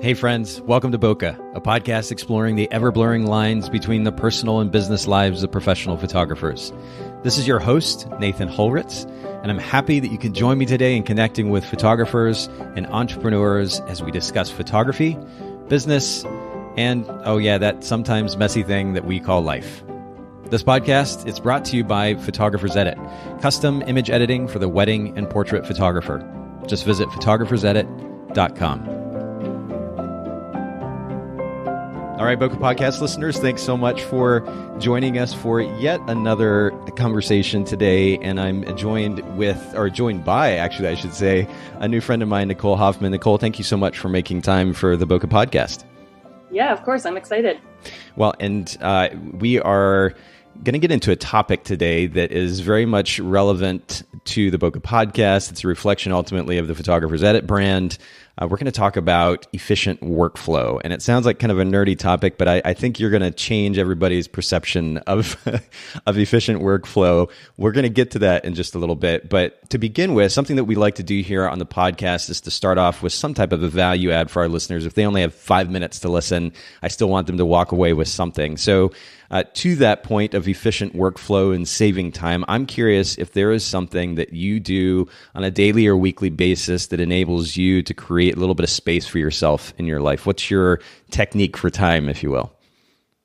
Hey friends, welcome to Bokeh, a podcast exploring the ever-blurring lines between the personal and business lives of professional photographers. This is your host, Nathan Holritz, and I'm happy that you can join me today in connecting with photographers and entrepreneurs as we discuss photography, business, and, oh yeah, that sometimes messy thing that we call life. This podcast is brought to you by Photographers Edit, custom image editing for the wedding and portrait photographer. Just visit photographersedit.com. All right, Bokeh Podcast listeners, thanks so much for joining us for yet another conversation today. And I'm joined by, actually, I should say, a new friend of mine, Nicole Hoffman. Nicole, thank you so much for making time for the Bokeh Podcast. Yeah, of course. I'm excited. Well, and we are going to get into a topic today that is very much relevant to the Bokeh Podcast. It's a reflection ultimately of the Photographer's Edit brand. We're going to talk about efficient workflow. And it sounds like kind of a nerdy topic, but I think you're going to change everybody's perception of of efficient workflow. We're going to get to that in just a little bit. But to begin with, something that we like to do here on the podcast is to start off with some type of a value add for our listeners. If they only have 5 minutes to listen, I still want them to walk away with something. So to that point of efficient workflow and saving time, I'm curious if there is something that you do on a daily or weekly basis that enables you to create a little bit of space for yourself in your life. What's your technique for time, if you will?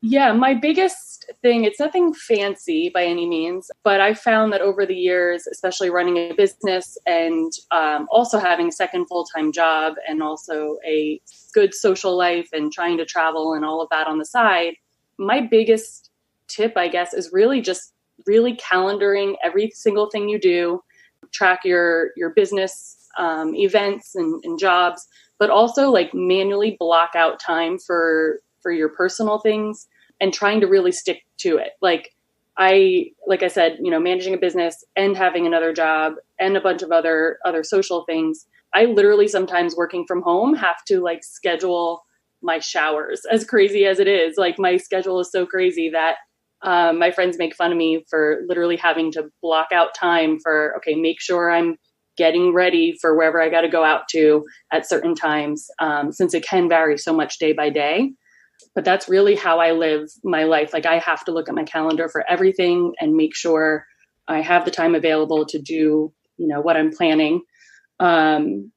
Yeah, my biggest thing, it's nothing fancy by any means, but I found that over the years, especially running a business and also having a second full-time job and also a good social life and trying to travel and all of that on the side, my biggest tip, I guess, is really calendaring every single thing you do, track your business events and jobs, but also like manually block out time for your personal things and trying to really stick to it. Like I said, managing a business and having another job and a bunch of other social things. I literally sometimes working from home have to like schedule my showers, as crazy as it is. Like my schedule is so crazy that my friends make fun of me for literally having to block out time for, make sure I'm getting ready for wherever I got to go out to at certain times, since it can vary so much day by day. But that's really how I live my life. Like I have to look at my calendar for everything and make sure I have the time available to do, what I'm planning. And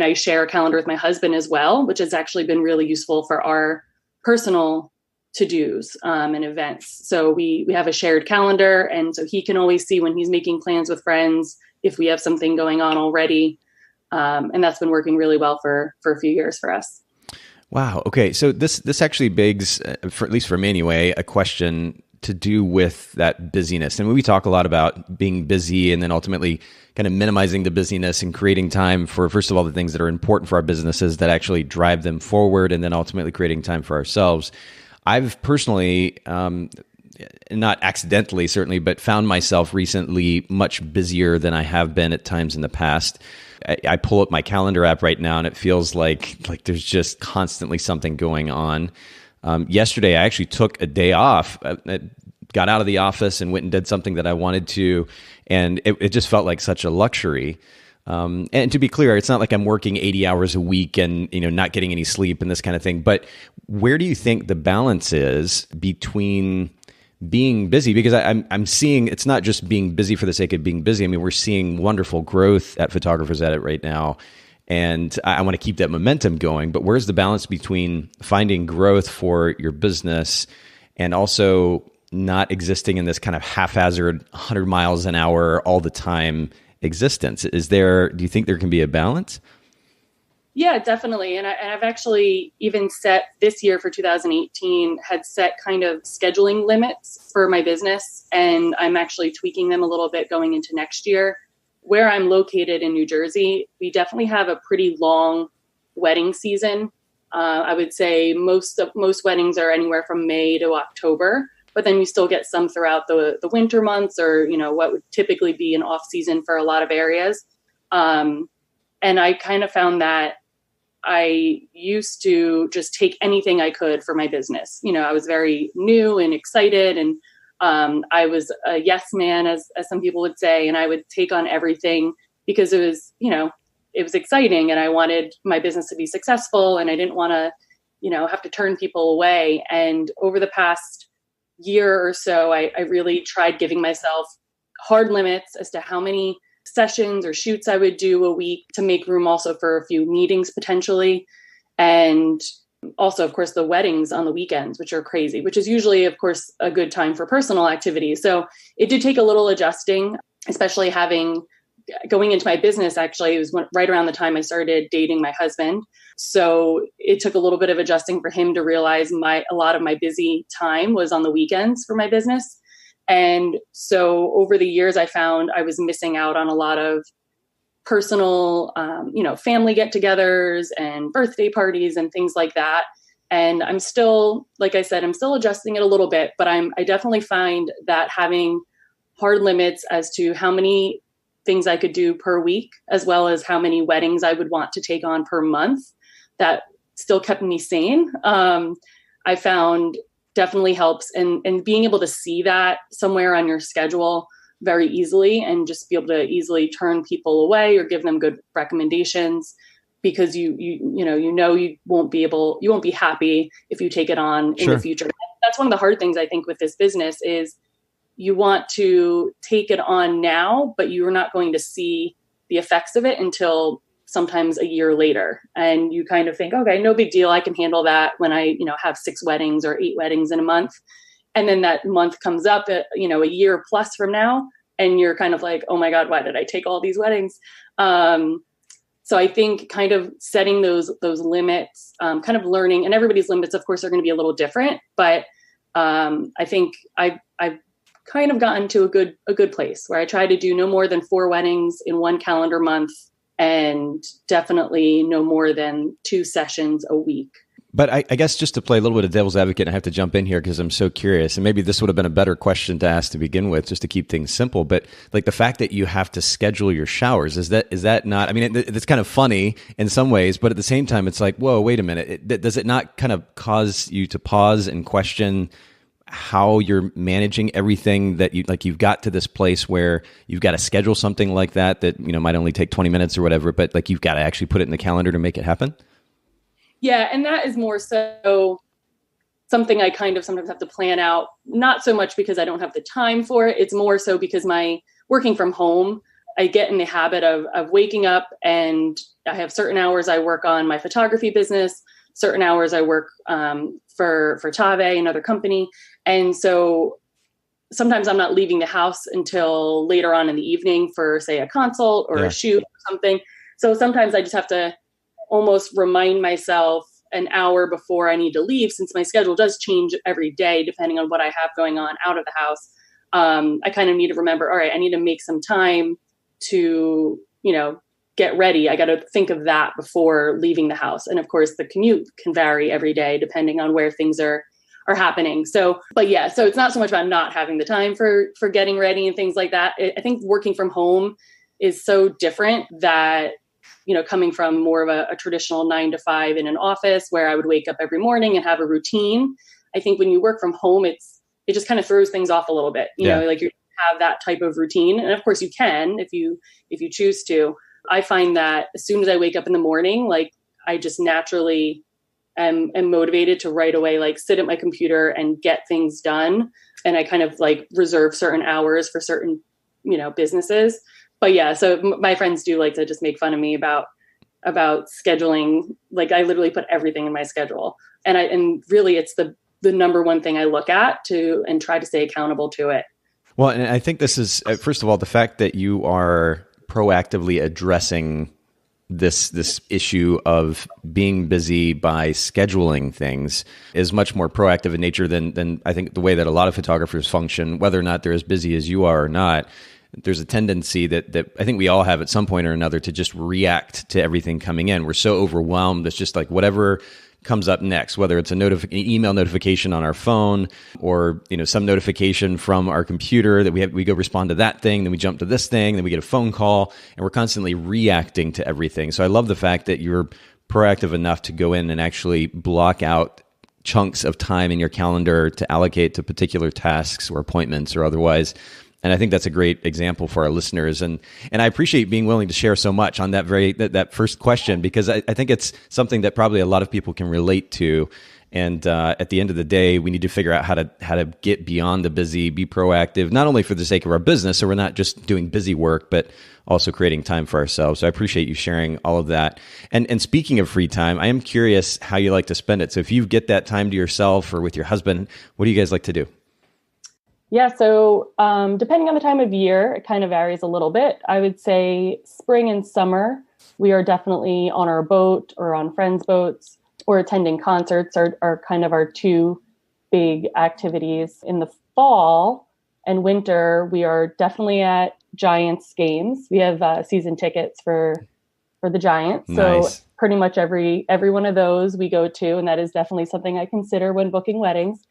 I share a calendar with my husband as well, which has actually been really useful for our personal to-dos and events. So we have a shared calendar, and so he can always see when he's making plans with friends, if we have something going on already. And that's been working really well for a few years for us. Wow. Okay. So this actually begs, at least for me anyway, a question to do with that busyness. And we talk a lot about being busy and then ultimately kind of minimizing the busyness and creating time for, first of all, the things that are important for our businesses that actually drive them forward, and then ultimately creating time for ourselves. I've personally, not accidentally certainly, but found myself recently much busier than I have been at times in the past. I pull up my calendar app right now and it feels like there's just constantly something going on. Yesterday, I actually took a day off, got out of the office and went and did something that I wanted to. And it just felt like such a luxury. And to be clear, it's not like I'm working 80 hours a week and, not getting any sleep and this kind of thing. But where do you think the balance is between being busy? Because I'm seeing it's not just being busy for the sake of being busy. I mean, we're seeing wonderful growth at Photographers Edit right now. And I want to keep that momentum going. But where's the balance between finding growth for your business and also not existing in this kind of haphazard 100 miles an hour all the time existence? Do you think there can be a balance? Yeah, definitely. And I've actually even set this year for 2018, had set kind of scheduling limits for my business. And I'm actually tweaking them a little bit going into next year. Where I'm located in New Jersey, we definitely have a pretty long wedding season. I would say most weddings are anywhere from May to October, but then we still get some throughout the winter months, or what would typically be an off season for a lot of areas. And I kind of found that I used to just take anything I could for my business. I was very new and excited, and I was a yes man, as some people would say, and I would take on everything because it was, it was exciting and I wanted my business to be successful and I didn't want to, have to turn people away. And over the past year or so, I really tried giving myself hard limits as to how many sessions or shoots I would do a week to make room also for a few meetings potentially. And also, of course, the weddings on the weekends, which are crazy, which is usually, of course, a good time for personal activities. So it did take a little adjusting, especially going into my business. Actually, it was right around the time I started dating my husband. So it took a little bit of adjusting for him to realize a lot of my busy time was on the weekends for my business. And so over the years, I found I was missing out on a lot of personal, family get-togethers and birthday parties and things like that. And I'm still, like I said, I'm still adjusting it a little bit, but I definitely find that having hard limits as to how many things I could do per week, as well as how many weddings I would want to take on per month, that still kept me sane. I found definitely helps, and being able to see that somewhere on your schedule very easily and just be able to easily turn people away or give them good recommendations, because you won't be happy if you take it on in the future. That's one of the hard things I think with this business is you want to take it on now, but you're not going to see the effects of it until sometimes a year later. And you kind of think, okay, no big deal. I can handle that when I, have 6 weddings or 8 weddings in a month. And then that month comes up at, a year plus from now. And you're kind of like, oh my God, why did I take all these weddings? So I think kind of setting those limits, kind of learning, and everybody's limits, of course, are going to be a little different, but I think I've kind of gotten to a good place where I try to do no more than 4 weddings in one calendar month, and definitely no more than 2 sessions a week. But I guess just to play a little bit of devil's advocate, I have to jump in here because I'm so curious, and maybe this would have been a better question to ask to begin with, just to keep things simple. But like the fact that you have to schedule your showers, is that not? I mean, it's kind of funny in some ways, but at the same time, it's like, whoa, wait a minute. Does it not kind of cause you to pause and question how you're managing everything that you've got to this place where you've got to schedule something like that might only take 20 minutes or whatever, but like you've got to actually put it in the calendar to make it happen? Yeah. And that is more so something I kind of sometimes have to plan out, not so much because I don't have the time for it. It's more so because my working from home, I get in the habit of waking up, and I have certain hours I work on my photography business, certain hours I work for Tave, another company. And so sometimes I'm not leaving the house until later on in the evening for, say, a consult or a shoot or something. So sometimes I just have to almost remind myself an hour before I need to leave, since my schedule does change every day depending on what I have going on out of the house. I kind of need to remember, all right, I need to make some time to, get ready. I got to think of that before leaving the house. And of course, the commute can vary every day depending on where things are happening. So it's not so much about not having the time for getting ready and things like that. I think working from home is so different that, coming from more of a traditional 9 to 5 in an office where I would wake up every morning and have a routine. I think when you work from home, it just kind of throws things off a little bit, you have that type of routine. And of course you can, if you choose to. I find that as soon as I wake up in the morning, like I just naturally am motivated to right away, sit at my computer and get things done. And I kind of reserve certain hours for certain, businesses. But yeah, so my friends do like to just make fun of me about scheduling. Like I literally put everything in my schedule, and really it's the number one thing I look at and try to stay accountable to it. Well, and I think this is, first of all, the fact that you are proactively addressing this issue of being busy by scheduling things is much more proactive in nature than I think the way that a lot of photographers function, whether or not they're as busy as you are or not. There's a tendency that I think we all have at some point or another to just react to everything coming in. We're so overwhelmed. It's just like whatever comes up next, whether it's an email notification on our phone or some notification from our computer that we go respond to that thing, then we jump to this thing, then we get a phone call, and we're constantly reacting to everything. So I love the fact that you're proactive enough to go in and actually block out chunks of time in your calendar to allocate to particular tasks or appointments or otherwise. And I think that's a great example for our listeners. And I appreciate being willing to share so much on that first question, because I think it's something that probably a lot of people can relate to. And at the end of the day, we need to figure out how to get beyond the busy, be proactive, not only for the sake of our business, so we're not just doing busy work, but also creating time for ourselves. So I appreciate you sharing all of that. And speaking of free time, I am curious how you like to spend it. So if you get that time to yourself or with your husband, what do you guys like to do? Yeah, so depending on the time of year, it kind of varies a little bit. I would say spring and summer, we are definitely on our boat or on friends' boats, or attending concerts are kind of our two big activities. In the fall and winter, we are definitely at Giants games. We have season tickets for the Giants. Nice. So pretty much every one of those we go to, and that is definitely something I consider when booking weddings.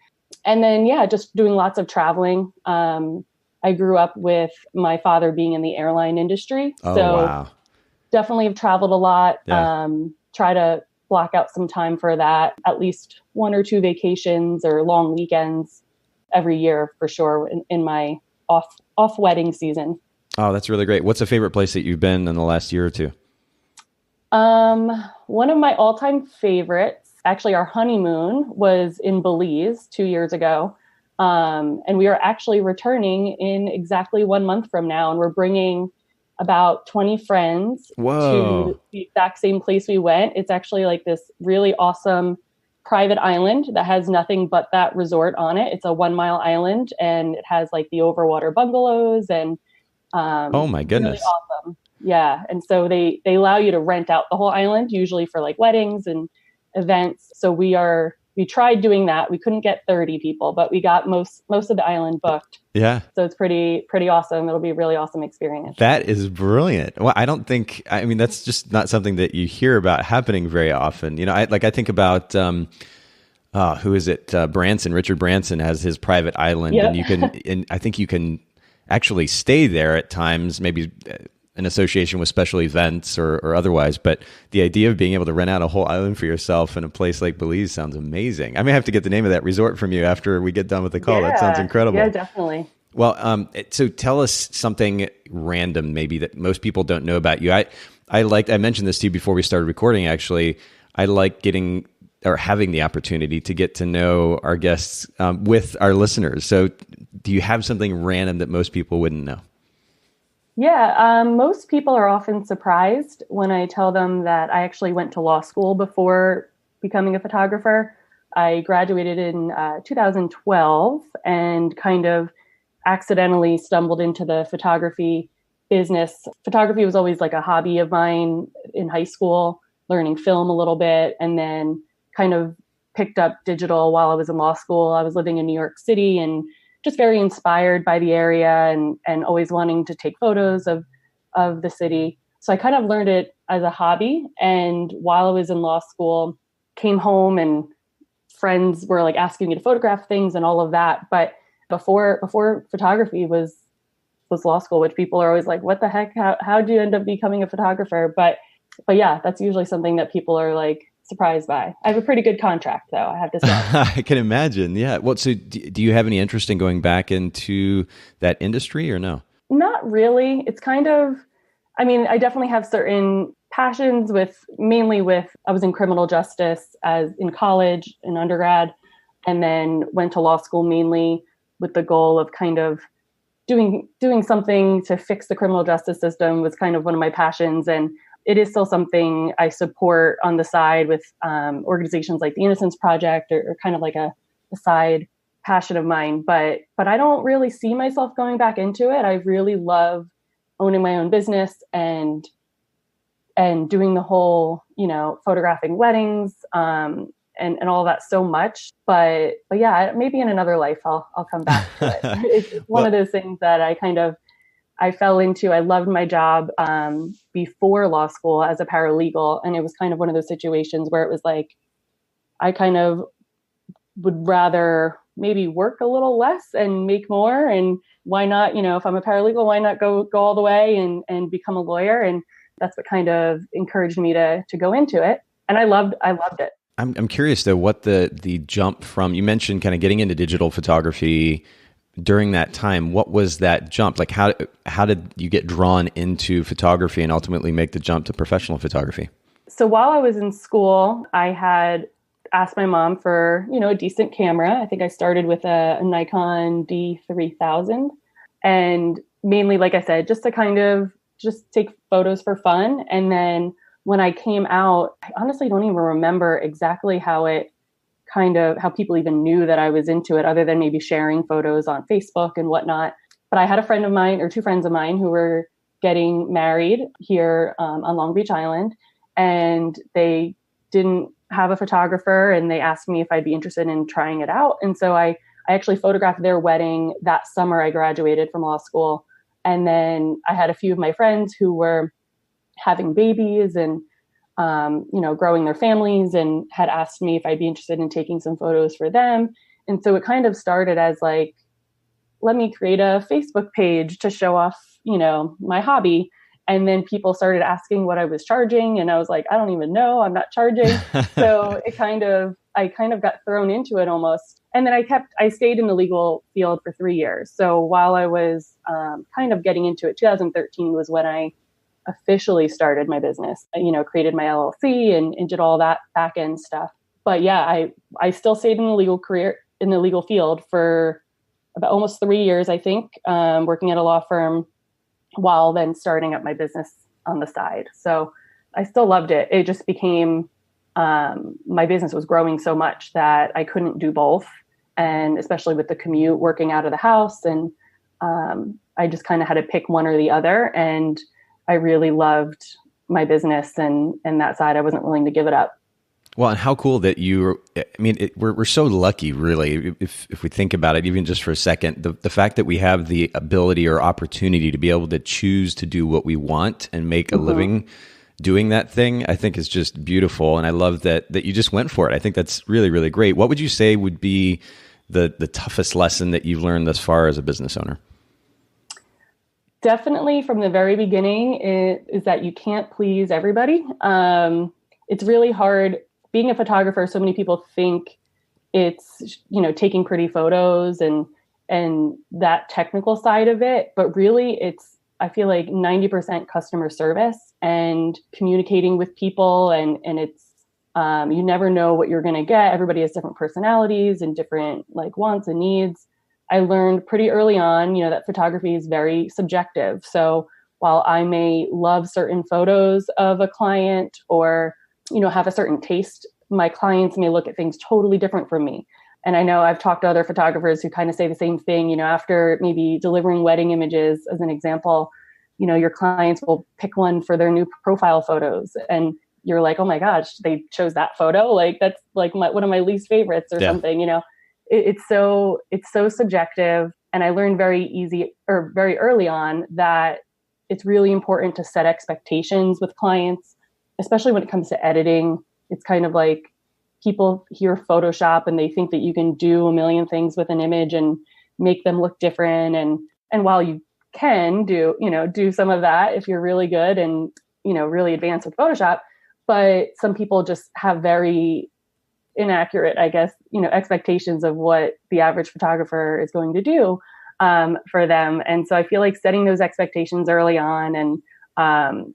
And then, yeah, just doing lots of traveling. I grew up with my father being in the airline industry. Oh, so wow. Definitely have traveled a lot. Yeah. Try to block out some time for that, at least 1 or 2 vacations or long weekends every year for sure in my off wedding season. Oh, that's really great. What's a favorite place that you've been in the last year or two? One of my all-time favorites, actually our honeymoon, was in Belize 2 years ago. And we are actually returning in exactly 1 month from now, and we're bringing about 20 friends Whoa. to the exact same place we went. It's actually like this really awesome private island that has nothing but that resort on it. It's a 1 mile island, and it has like the overwater bungalows and Oh my goodness. really awesome. Yeah. And so they allow you to rent out the whole island, usually for like weddings and events. So we tried doing that. We couldn't get 30 people, but we got most of the island booked. Yeah. So it's pretty awesome. It'll be a really awesome experience. That is brilliant. Well, I mean, that's just not something that you hear about happening very often. You know, I think about, who is it? Richard Branson has his private island, Yep. and and I think you can actually stay there at times, maybe in association with special events or otherwise. But the idea of being able to rent out a whole island for yourself in a place like Belize sounds amazing. I may have to get the name of that resort from you after we get done with the call. Yeah. That sounds incredible. Yeah, definitely. Well, so tell us something random maybe that most people don't know about you. I mentioned this to you before we started recording, actually. I like getting or having the opportunity to get to know our guests with our listeners. So do you have something random that most people wouldn't know? Yeah, most people are often surprised when I tell them that I actually went to law school before becoming a photographer. I graduated in 2012 and kind of accidentally stumbled into the photography business. Photography was always like a hobby of mine in high school, learning film a little bit, and then kind of picked up digital while I was in law school. I was living in New York City and just very inspired by the area and always wanting to take photos of the city. So I kind of learned it as a hobby. And while I was in law school, came home and friends were like asking me to photograph things and all of that. But before photography was law school, which people are always like, what the heck? How do you end up becoming a photographer? But yeah, that's usually something that people are like surprised by. I have a pretty good contract, though, I have to say. I can imagine. Yeah. Well, so do you have any interest in going back into that industry or no? Not really. It's kind of, I mean, I definitely have certain passions mainly with, I was in criminal justice as in college, in undergrad, and then went to law school mainly with the goal of kind of doing something to fix the criminal justice system was kind of one of my passions. And it is still something I support on the side with organizations like the Innocence Project or kind of like a side passion of mine. But I don't really see myself going back into it. I really love owning my own business and doing the whole, photographing weddings and all that so much. But yeah, maybe in another life I'll come back to it. It's one of those things that I fell into. I loved my job before law school as a paralegal. And it was kind of one of those situations where it was like, I kind of would rather maybe work a little less and make more. And why not, if I'm a paralegal, why not go all the way and become a lawyer? And that's what kind of encouraged me to go into it. And I loved it. I'm curious though, what the jump from, you mentioned kind of getting into digital photography during that time, what was that jump? Like how did you get drawn into photography and ultimately make the jump to professional photography? So while I was in school, I had asked my mom for, a decent camera. I think I started with a Nikon D3000, and mainly, like I said, just to kind of just take photos for fun. And then when I came out, I honestly don't even remember exactly how people even knew that I was into it, other than maybe sharing photos on Facebook and whatnot. But I had a friend of mine, or two friends of mine, who were getting married here on Long Beach Island, and they didn't have a photographer, and they asked me if I'd be interested in trying it out. And so I actually photographed their wedding that summer I graduated from law school. And then I had a few of my friends who were having babies and growing their families, and had asked me if I'd be interested in taking some photos for them. And so it kind of started as like, let me create a Facebook page to show off, my hobby. And then people started asking what I was charging. And I was like, I don't even know, I'm not charging. So I kind of got thrown into it almost. And then I stayed in the legal field for 3 years. So while I was kind of getting into it, 2013 was when I officially started my business, created my LLC and did all that back end stuff. But yeah, I still stayed in the legal field for about almost 3 years, I think, working at a law firm while then starting up my business on the side. So I still loved it. It just became, my business was growing so much that I couldn't do both. And especially with the commute, working out of the house, and I just kind of had to pick one or the other. And I really loved my business and that side. I wasn't willing to give it up. Well, and how cool that we're so lucky, really, if we think about it, even just for a second, the fact that we have the ability or opportunity to be able to choose to do what we want and make a living doing that thing, I think is just beautiful. And I love that you just went for it. I think that's really, really great. What would you say would be the toughest lesson that you've learned thus far as a business owner? Definitely from the very beginning is that you can't please everybody. It's really hard. Being a photographer, so many people think it's, taking pretty photos and that technical side of it. But really I feel like 90% customer service and communicating with people. And it's, you never know what you're going to get. Everybody has different personalities and different wants and needs. I learned pretty early on, that photography is very subjective. So while I may love certain photos of a client or, have a certain taste, my clients may look at things totally different from me. And I know I've talked to other photographers who kind of say the same thing, after maybe delivering wedding images, as an example, your clients will pick one for their new profile photos. And you're like, oh my gosh, they chose that photo. That's one of my least favorites or something, It's so subjective. And I learned very early on that it's really important to set expectations with clients, especially when it comes to editing. It's kind of like people hear Photoshop and they think that you can do a million things with an image and make them look different. And while you can do some of that if you're really good and, really advanced with Photoshop, but some people just have very inaccurate, I guess, expectations of what the average photographer is going to do for them. And so I feel like setting those expectations early on and,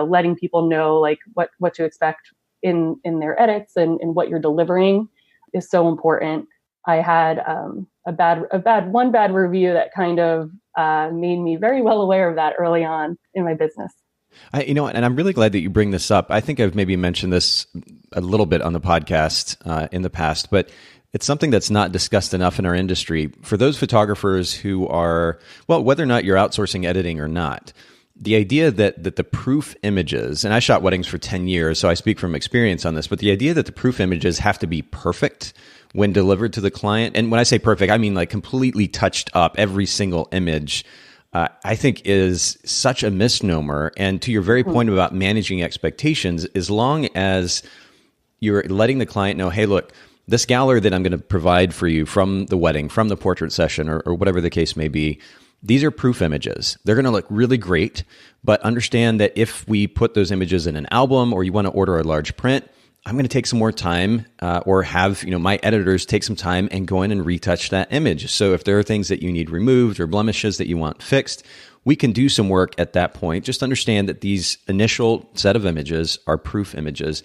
letting people know what to expect in their edits and what you're delivering is so important. I had one bad review that kind of made me very well aware of that early on in my business. And I'm really glad that you bring this up. I think I've maybe mentioned this a little bit on the podcast in the past, but it's something that's not discussed enough in our industry. For those photographers who are, whether or not you're outsourcing editing or not, the idea that the proof images, and I shot weddings for 10 years, so I speak from experience on this, but the idea that the proof images have to be perfect when delivered to the client, and when I say perfect, I mean completely touched up, every single image, I think is such a misnomer. And to your very point about managing expectations, as long as you're letting the client know, hey, look, this gallery that I'm going to provide for you from the wedding, from the portrait session, or whatever the case may be, these are proof images. They're going to look really great, but understand that if we put those images in an album or you want to order a large print, I'm going to take some more time or have, my editors take some time and go in and retouch that image. So if there are things that you need removed or blemishes that you want fixed, we can do some work at that point. Just understand that these initial set of images are proof images.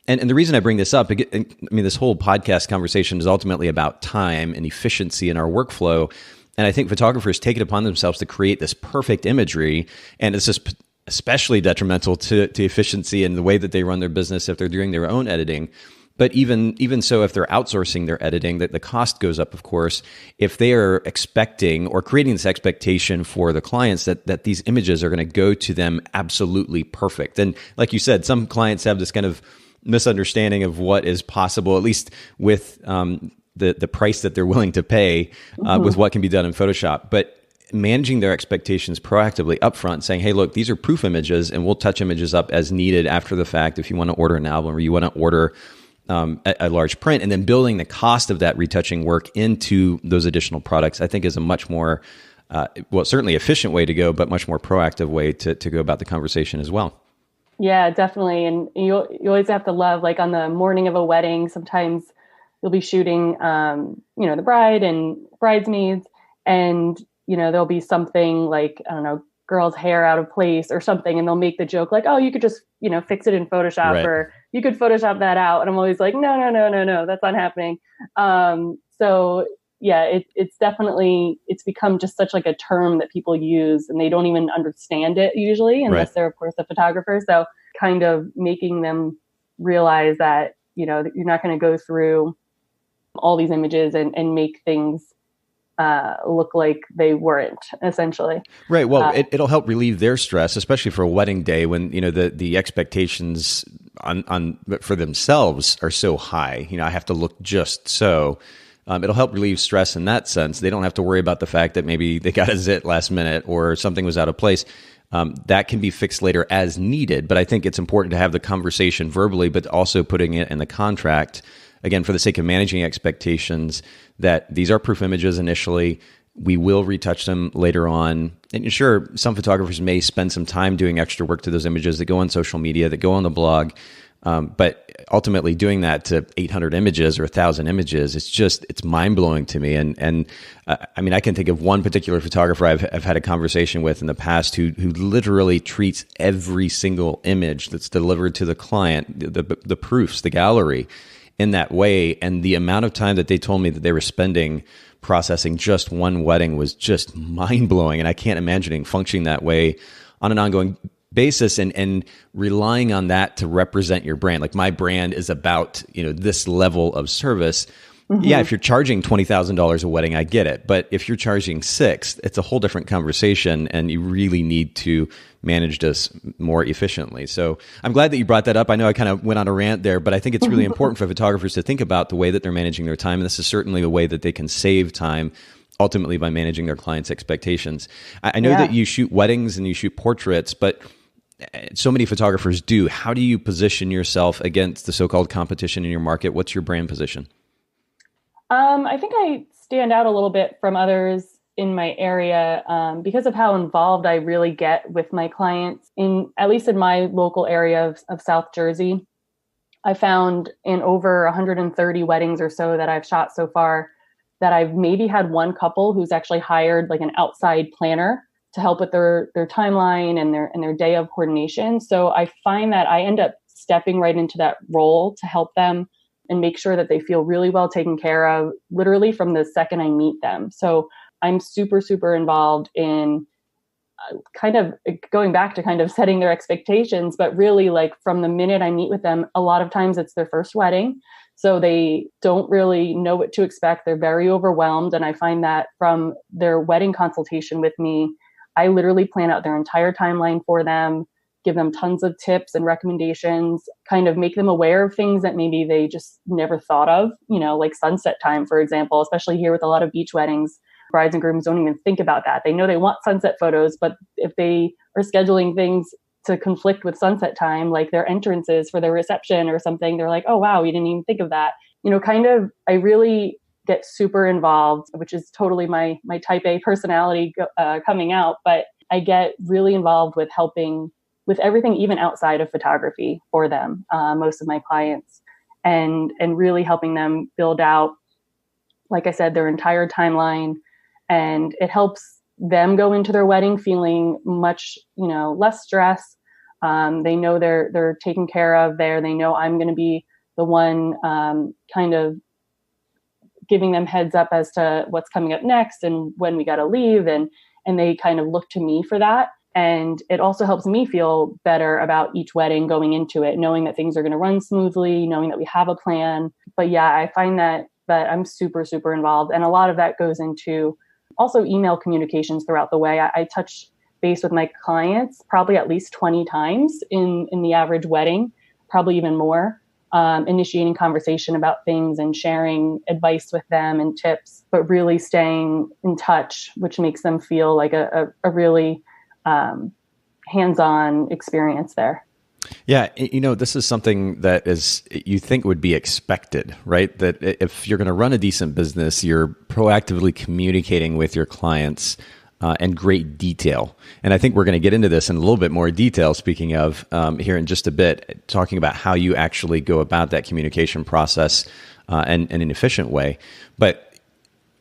And the reason I bring this up, this whole podcast conversation is ultimately about time and efficiency in our workflow. And I think photographers take it upon themselves to create this perfect imagery. And it's just especially detrimental to efficiency and the way that they run their business if they're doing their own editing. But even so, if they're outsourcing their editing, that the cost goes up, of course. If they are expecting or creating this expectation for the clients that these images are going to go to them absolutely perfect. And like you said, some clients have this kind of misunderstanding of what is possible, at least with the price that they're willing to pay with what can be done in Photoshop. But managing their expectations proactively upfront, saying, hey, look, these are proof images and we'll touch images up as needed after the fact if you want to order an album or you want to order a large print, and then building the cost of that retouching work into those additional products, I think is a much more, certainly efficient way to go, but much more proactive way to go about the conversation as well. Yeah, definitely. And you always have to love, like on the morning of a wedding, sometimes you'll be shooting, the bride and bridesmaids, and, there'll be something like, I don't know, girl's hair out of place or something. And they'll make the joke like, oh, you could just, fix it in Photoshop, right, or you could Photoshop that out. And I'm always like, no, that's not happening. So yeah, it's definitely, it's become just such like a term that people use and they don't even understand it usually, unless they're of course a photographer. So kind of making them realize that, that you're not going to go through all these images and make things look like they weren't, essentially. Right. Well, it'll help relieve their stress, especially for a wedding day when, the expectations on for themselves are so high. I have to look just so. It'll help relieve stress in that sense. They don't have to worry about the fact that maybe they got a zit last minute or something was out of place. That can be fixed later as needed. But I think it's important to have the conversation verbally, but also putting it in the contract, again, for the sake of managing expectations, that these are proof images initially. We will retouch them later on. And sure, some photographers may spend some time doing extra work to those images that go on social media, that go on the blog. But ultimately doing that to 800 images or 1,000 images, it's mind-blowing to me. And I can think of one particular photographer I've had a conversation with in the past who literally treats every single image that's delivered to the client, the proofs, the gallery, in that way. And the amount of time that they told me that they were spending processing just one wedding was just mind-blowing. And I can't imagine functioning that way on an ongoing basis and relying on that to represent your brand. Like my brand is about, this level of service. Mm-hmm. Yeah, if you're charging $20,000 a wedding, I get it. But if you're charging $6,000, it's a whole different conversation, and you really need to manage this more efficiently. So I'm glad that you brought that up. I know I kind of went on a rant there, but I think it's really important for photographers to think about the way that they're managing their time. And this is certainly a way that they can save time, ultimately by managing their clients' expectations. I know that you shoot weddings and you shoot portraits, but so many photographers do. How do you position yourself against the so-called competition in your market? What's your brand position? I think I stand out a little bit from others in my area because of how involved I really get with my clients. At least in my local area of South Jersey, I found in over 130 weddings or so that I've shot so far that I've maybe had one couple who's actually hired like an outside planner to help with their timeline and their day of coordination. So I find that I end up stepping right into that role to help them and make sure that they feel really well taken care of, literally from the second I meet them. So I'm super, super involved in kind of going back to kind of setting their expectations, but really like from the minute I meet with them, a lot of times it's their first wedding. So they don't really know what to expect. They're very overwhelmed. And I find that from their wedding consultation with me, I literally plan out their entire timeline for them, give them tons of tips and recommendations, kind of make them aware of things that maybe they just never thought of, like sunset time, for example, especially here with a lot of beach weddings. Brides and grooms don't even think about that. They know they want sunset photos, but if they are scheduling things to conflict with sunset time, like their entrances for their reception or something, they're like, oh, wow, we didn't even think of that. I really get super involved, which is totally my type A personality coming out, but I get really involved with helping with everything, even outside of photography for them, most of my clients, and really helping them build out, like I said, their entire timeline. And it helps them go into their wedding feeling much, less stress. They know they're taken care of there. They know I'm going to be the one kind of giving them heads up as to what's coming up next and when we got to leave. And they kind of look to me for that. And it also helps me feel better about each wedding going into it, knowing that things are going to run smoothly, knowing that we have a plan. But yeah, I find that I'm super, super involved. And a lot of that goes into also email communications throughout the way. I touch base with my clients probably at least 20 times in the average wedding, probably even more. Initiating conversation about things and sharing advice with them and tips, but really staying in touch, which makes them feel like a really hands-on experience there. Yeah. This is something that you think would be expected, right? That if you're going to run a decent business, you're proactively communicating with your clients in great detail. And I think we're going to get into this in a little bit more detail, speaking of here in just a bit, talking about how you actually go about that communication process in an efficient way. But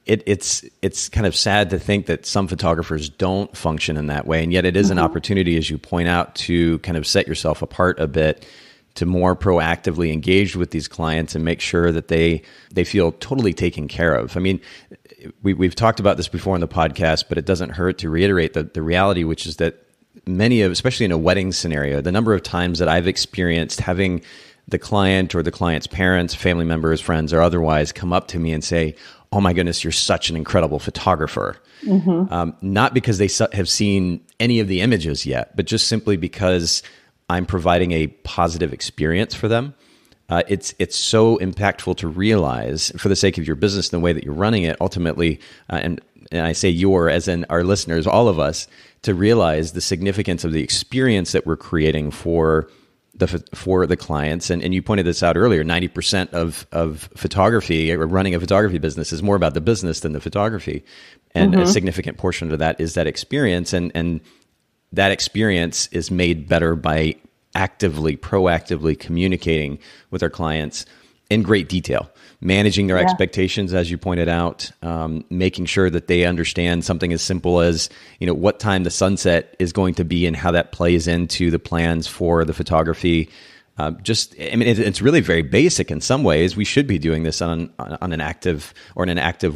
it's kind of sad to think that some photographers don't function in that way. And yet it is an opportunity, as you point out, to kind of set yourself apart a bit, to more proactively engage with these clients and make sure that they feel totally taken care of. I mean, we've talked about this before in the podcast, but it doesn't hurt to reiterate the reality, which is that especially in a wedding scenario, the number of times that I've experienced having the client or the client's parents, family members, friends, or otherwise come up to me and say, "Oh my goodness, you're such an incredible photographer." Not because they have seen any of the images yet, but just simply because I'm providing a positive experience for them. It's so impactful to realize, for the sake of your business and the way that you're running it, ultimately, and I say your, as in our listeners, all of us, to realize the significance of the experience that we're creating for the clients. And you pointed this out earlier, 90% of photography, or running a photography business, is more about the business than the photography. And a significant portion of that is that experience. And that experience is made better by proactively communicating with our clients in great detail, managing their expectations, as you pointed out, making sure that they understand something as simple as, what time the sunset is going to be and how that plays into the plans for the photography. It's really very basic in some ways. We should be doing this on an active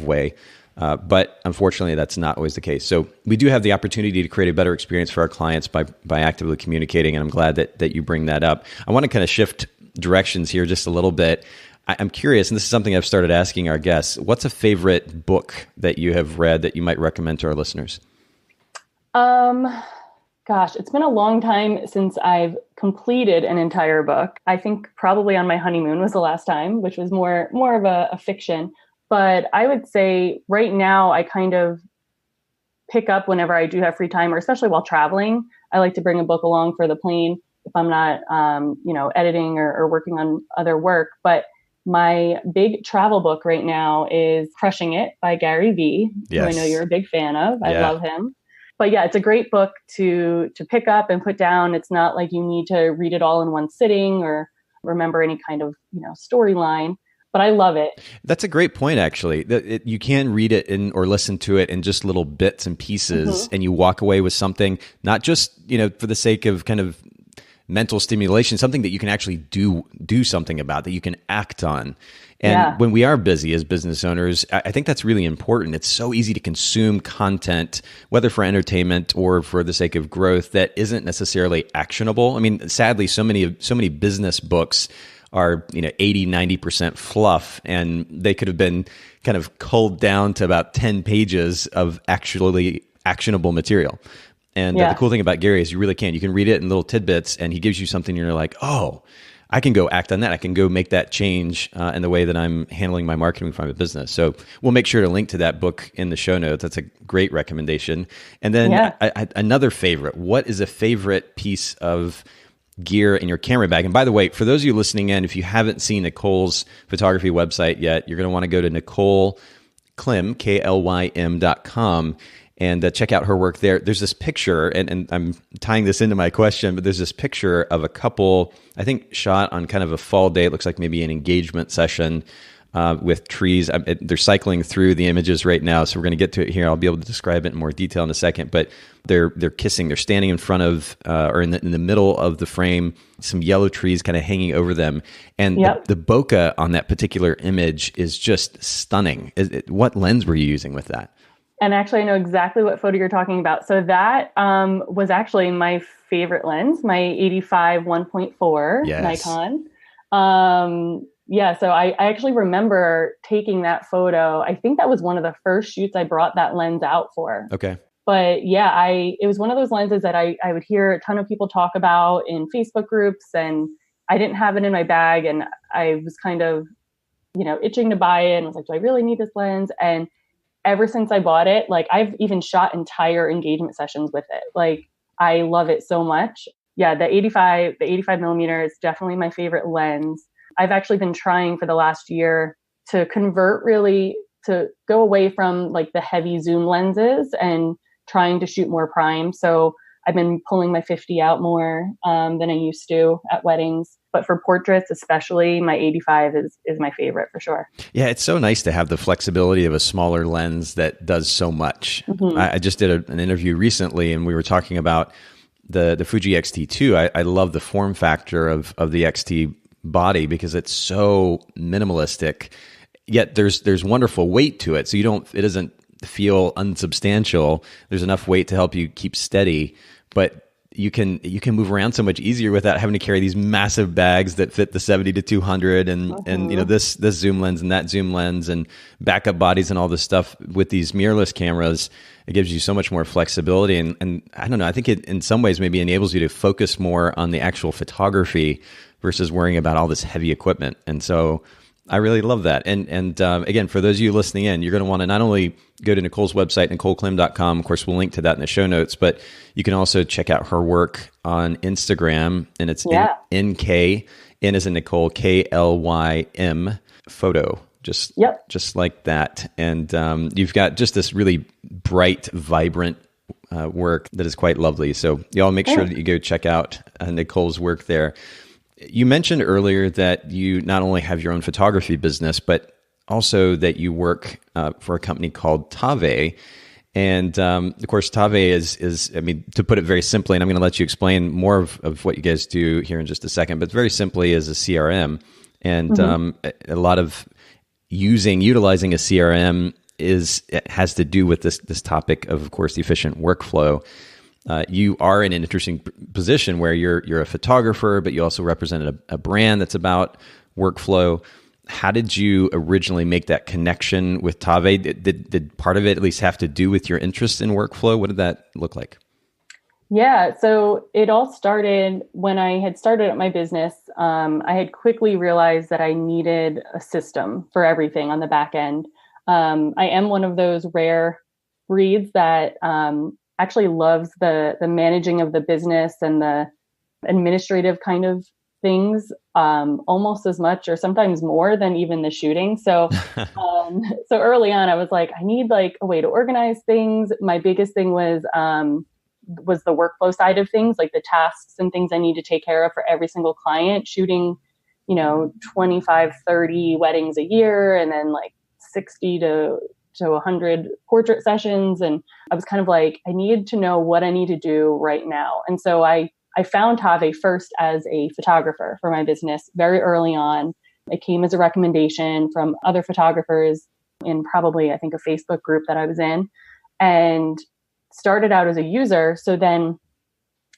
way. But unfortunately, that's not always the case. So we do have the opportunity to create a better experience for our clients by actively communicating, and I'm glad that you bring that up. I want to kind of shift directions here just a little bit. I'm curious, and this is something I've started asking our guests, what's a favorite book that you have read that you might recommend to our listeners? Gosh, it's been a long time since I've completed an entire book. I think probably On My Honeymoon was the last time, which was more of a fiction. But I would say right now I kind of pick up whenever I do have free time, or especially while traveling. I like to bring a book along for the plane if I'm not, editing or working on other work. But my big travel book right now is Crushing It by Gary Vee, who I know you're a big fan of. I love him. But yeah, it's a great book to pick up and put down. It's not like you need to read it all in one sitting or remember any kind of, storyline. But I love it. That's a great point, actually. You can read it or listen to it in just little bits and pieces, and you walk away with something, not just, for the sake of kind of mental stimulation, something that you can actually do something about, that you can act on. And when we are busy as business owners, I think that's really important. It's so easy to consume content, whether for entertainment or for the sake of growth, that isn't necessarily actionable. I mean, sadly, so many business books are 80, 90% fluff, and they could have been kind of culled down to about 10 pages of actually actionable material. And the cool thing about Gary is you really can. You can read it in little tidbits, and he gives you something, and you're like, oh, I can go act on that. I can go make that change in the way that I'm handling my marketing for my business. So we'll make sure to link to that book in the show notes. That's a great recommendation. And then another favorite. What is a favorite piece of gear in your camera bag? And by the way, for those of you listening in, if you haven't seen Nicole's photography website yet, you're going to want to go to Nicole Klym, KLYM.com. and check out her work there. There's this picture, and I'm tying this into my question, but there's this picture of a couple, I think shot on kind of a fall day. It looks like maybe an engagement session with trees. They're cycling through the images right now, so we're going to get to it here. I'll be able to describe it in more detail in a second, but they're kissing. They're standing in front of, or in the middle of the frame, some yellow trees kind of hanging over them. And the bokeh on that particular image is just stunning. What lens were you using with that? And actually, I know exactly what photo you're talking about. So that was actually my favorite lens, my 85 1.4 Nikon. So I actually remember taking that photo. I think that was one of the first shoots I brought that lens out for. Okay. But yeah, it was one of those lenses that I would hear a ton of people talk about in Facebook groups, and I didn't have it in my bag, and I was kind of, itching to buy it, and I was like, do I really need this lens? And ever since I bought it, like I've even shot entire engagement sessions with it. Like I love it so much. Yeah, the 85 millimeter is definitely my favorite lens. I've actually been trying for the last year to convert, really to go away from like the heavy zoom lenses and trying to shoot more prime. So I've been pulling my 50 out more than I used to at weddings. But for portraits, especially, my 85 is my favorite for sure. Yeah, it's so nice to have the flexibility of a smaller lens that does so much. Mm-hmm. I just did an interview recently, and we were talking about the Fuji X-T2. I love the form factor of the X-T body because it's so minimalistic, yet there's wonderful weight to it. So it doesn't feel unsubstantial. There's enough weight to help you keep steady, but you can move around so much easier without having to carry these massive bags that fit the 70 to 200 and this zoom lens and that zoom lens and backup bodies and all this stuff with these mirrorless cameras. It gives you so much more flexibility, and I don't know, I think it in some ways maybe enables you to focus more on the actual photography versus worrying about all this heavy equipment. And so I really love that. And again, for those of you listening in, you're going to want to not only go to Nicole's website, NicoleKlim.com. Of course, we'll link to that in the show notes, but you can also check out her work on Instagram, and it's NK, N as in Nicole, KLYM photo, just like that. And you've got just this really bright, vibrant work that is quite lovely. So y'all make sure that you go check out Nicole's work there. You mentioned earlier that you not only have your own photography business, but also that you work for a company called Tave. And of course, Tave is, I mean, to put it very simply, and I'm going to let you explain more of what you guys do here in just a second, but very simply is a CRM. And a lot of utilizing a CRM has to do with this topic of course, the efficient workflow. You are in an interesting position where you're a photographer, but you also represent a brand that's about workflow. How did you originally make that connection with Tave? Did part of it at least have to do with your interest in workflow? What did that look like? Yeah, so it all started when I had started at my business. I had quickly realized that I needed a system for everything on the back end. I am one of those rare breeds that actually loves the managing of the business and the administrative kind of things almost as much or sometimes more than even the shooting. So so early on I was like, I need like a way to organize things. My biggest thing was the workflow side of things, like the tasks and things I need to take care of for every single client, shooting 25 30 weddings a year, and then like 60 to 100 portrait sessions. And I was kind of like, I needed to know what I need to do right now. And so I found Tave first as a photographer for my business very early on. It came as a recommendation from other photographers in probably, I think, a Facebook group that I was in, and started out as a user. So then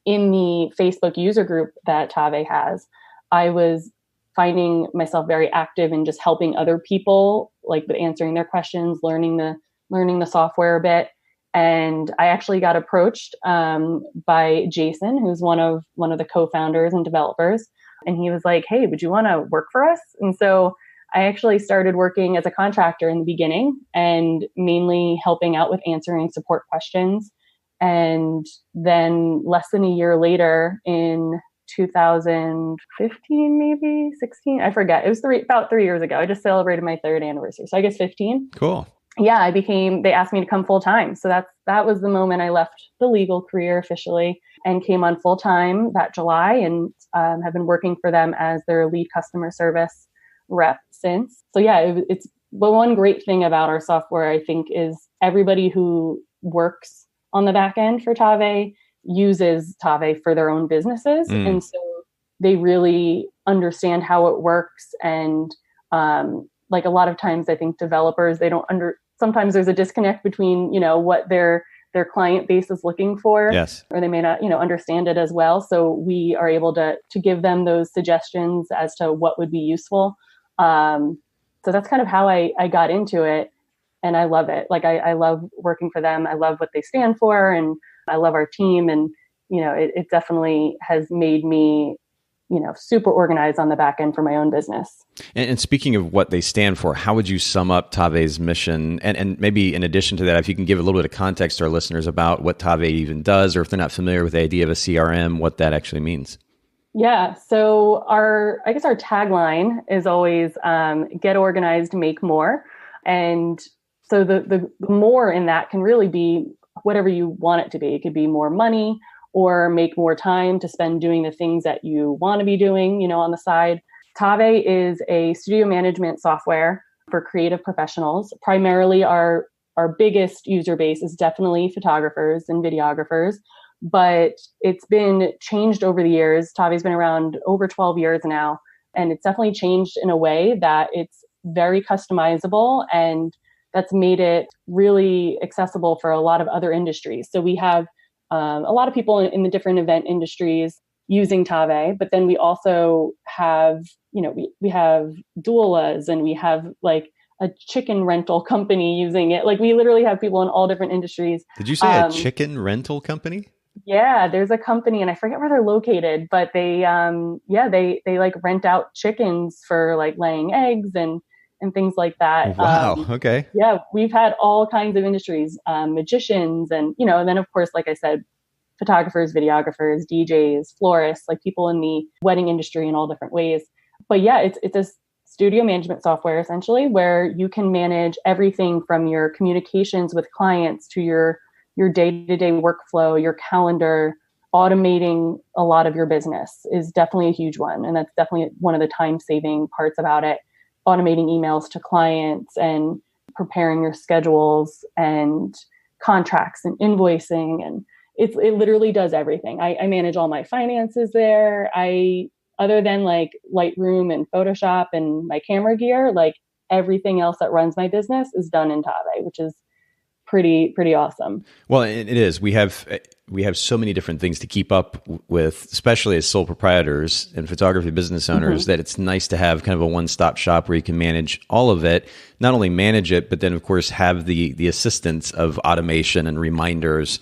in the Facebook user group that Tave has, I was finding myself very active in just helping other people, like with answering their questions, learning the software a bit. And I actually got approached by Jason, who's one of the co-founders and developers. And he was like, hey, would you want to work for us? And so I actually started working as a contractor in the beginning and mainly helping out with answering support questions. And then less than a year later, in 2015, maybe 16, I forget. It was about 3 years ago. I just celebrated my third anniversary. So I guess 15. Cool. they asked me to come full time. So that was the moment I left the legal career officially and came on full time that July, and have been working for them as their lead customer service rep since. So yeah, it's the one great thing about our software, I think, is everybody who works on the back end for Tave uses Tave for their own businesses. And so they really understand how it works. And like a lot of times, I think developers, sometimes there's a disconnect between, what their client base is looking for, Yes. or they may not, understand it as well. So we are able to give them those suggestions as to what would be useful. So that's kind of how I got into it, and I love it. Like I love working for them. I love what they stand for, and I love our team. And, it definitely has made me, super organized on the back end for my own business. And speaking of what they stand for, how would you sum up Tave's mission? And maybe in addition to that, if you can give a little bit of context to our listeners about what Tave even does, or if they're not familiar with the idea of a CRM, what that actually means. Yeah. So our tagline is always get organized, make more. And so the more in that can really be whatever you want it to be. It could be more money, or make more time to spend doing the things that you want to be doing, on the side. Tave is a studio management software for creative professionals. Primarily our biggest user base is definitely photographers and videographers, but it's been changed over the years. Tave's been around over 12 years now, and it's definitely changed in a way that it's very customizable, and that's made it really accessible for a lot of other industries. So we have a lot of people in the different event industries using Tave, but then we also have, we have doulas, and we have like a chicken rental company using it. Like we literally have people in all different industries. Did you say a chicken rental company? Yeah, there's a company, and I forget where they're located, but they like rent out chickens for like laying eggs and things like that. Wow. Okay. Yeah, we've had all kinds of industries, magicians, and and then of course, like I said, photographers, videographers, DJs, florists, like people in the wedding industry in all different ways. But yeah, it's a studio management software essentially, where you can manage everything from your communications with clients to your day-to-day workflow, your calendar. Automating a lot of your business is definitely a huge one. And that's definitely one of the time-saving parts about it. Automating emails to clients and preparing your schedules and contracts and invoicing. And it literally does everything. I manage all my finances there. Other than like Lightroom and Photoshop and my camera gear, like everything else that runs my business is done in Tave, which is pretty awesome. Well, it is. We have so many different things to keep up with, especially as sole proprietors and photography business owners, that it's nice to have kind of a one-stop shop where you can manage all of it. Not only manage it, but then of course have the assistance of automation and reminders.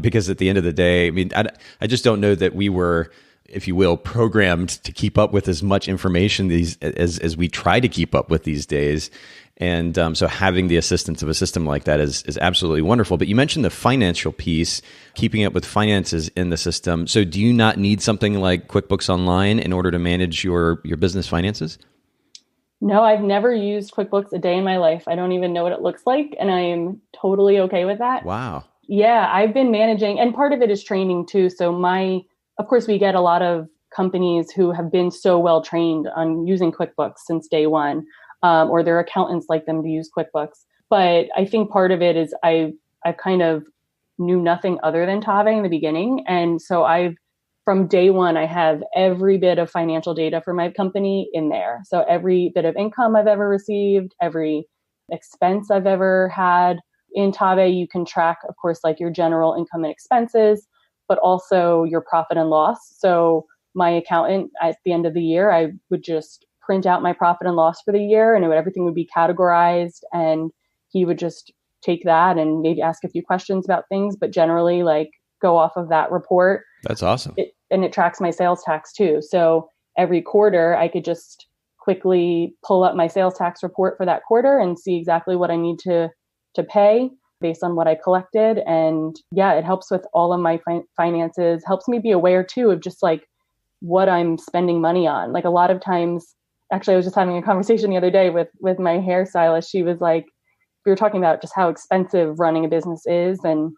Because at the end of the day, I mean, I just don't know that we were, if you will, programmed to keep up with as much information as we try to keep up with these days. And so having the assistance of a system like that is absolutely wonderful. But you mentioned the financial piece, keeping up with finances in the system. So do you not need something like QuickBooks Online in order to manage your business finances? No, I've never used QuickBooks a day in my life. I don't even know what it looks like, and I am totally okay with that. Wow. Yeah, I've been managing, and part of it is training too. So of course, we get a lot of companies who have been so well trained on using QuickBooks since day one. Or their accountants like them to use QuickBooks. But I think part of it is I kind of knew nothing other than Tave in the beginning. And so from day one, I have every bit of financial data for my company in there. So every bit of income I've ever received, every expense I've ever had in Tave, you can track, of course, like your general income and expenses, but also your profit and loss. So my accountant at the end of the year, I would just print out my profit and loss for the year, and everything would be categorized, and he would just take that and maybe ask a few questions about things, but generally like go off of that report. That's awesome. And it tracks my sales tax too. So every quarter I could just quickly pull up my sales tax report for that quarter and see exactly what I need to pay based on what I collected. And yeah, it helps with all of my finances, helps me be aware too of just like what I'm spending money on. Like a lot of times, actually, I was just having a conversation the other day with my hairstylist. She was like, we were talking about just how expensive running a business is. And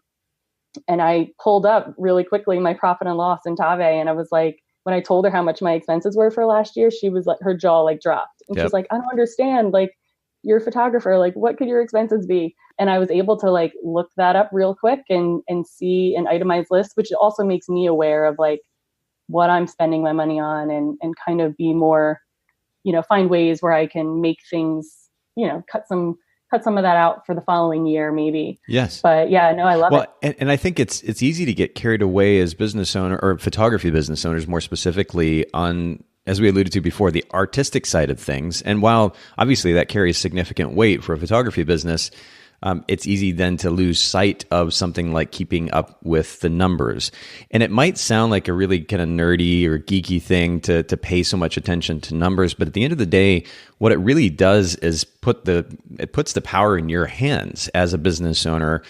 I pulled up really quickly my profit and loss in Tave. And I was like, when I told her how much my expenses were for last year, she was like, her jaw like dropped. And she's like, I don't understand. Like, you're a photographer. Like, what could your expenses be? And I was able to like look that up real quick and see an itemized list, which also makes me aware of like what I'm spending my money on and kind of be more, find ways where I can make things, cut some of that out for the following year, maybe. Yes. But yeah, no, I love it. And I think it's easy to get carried away as business owner or photography business owners, more specifically on, as we alluded to before, the artistic side of things. And while obviously that carries significant weight for a photography business, it's easy then to lose sight of something like keeping up with the numbers. And it might sound like a really kind of nerdy or geeky thing to pay so much attention to numbers, but at the end of the day, what it really does is it puts the power in your hands as a business owner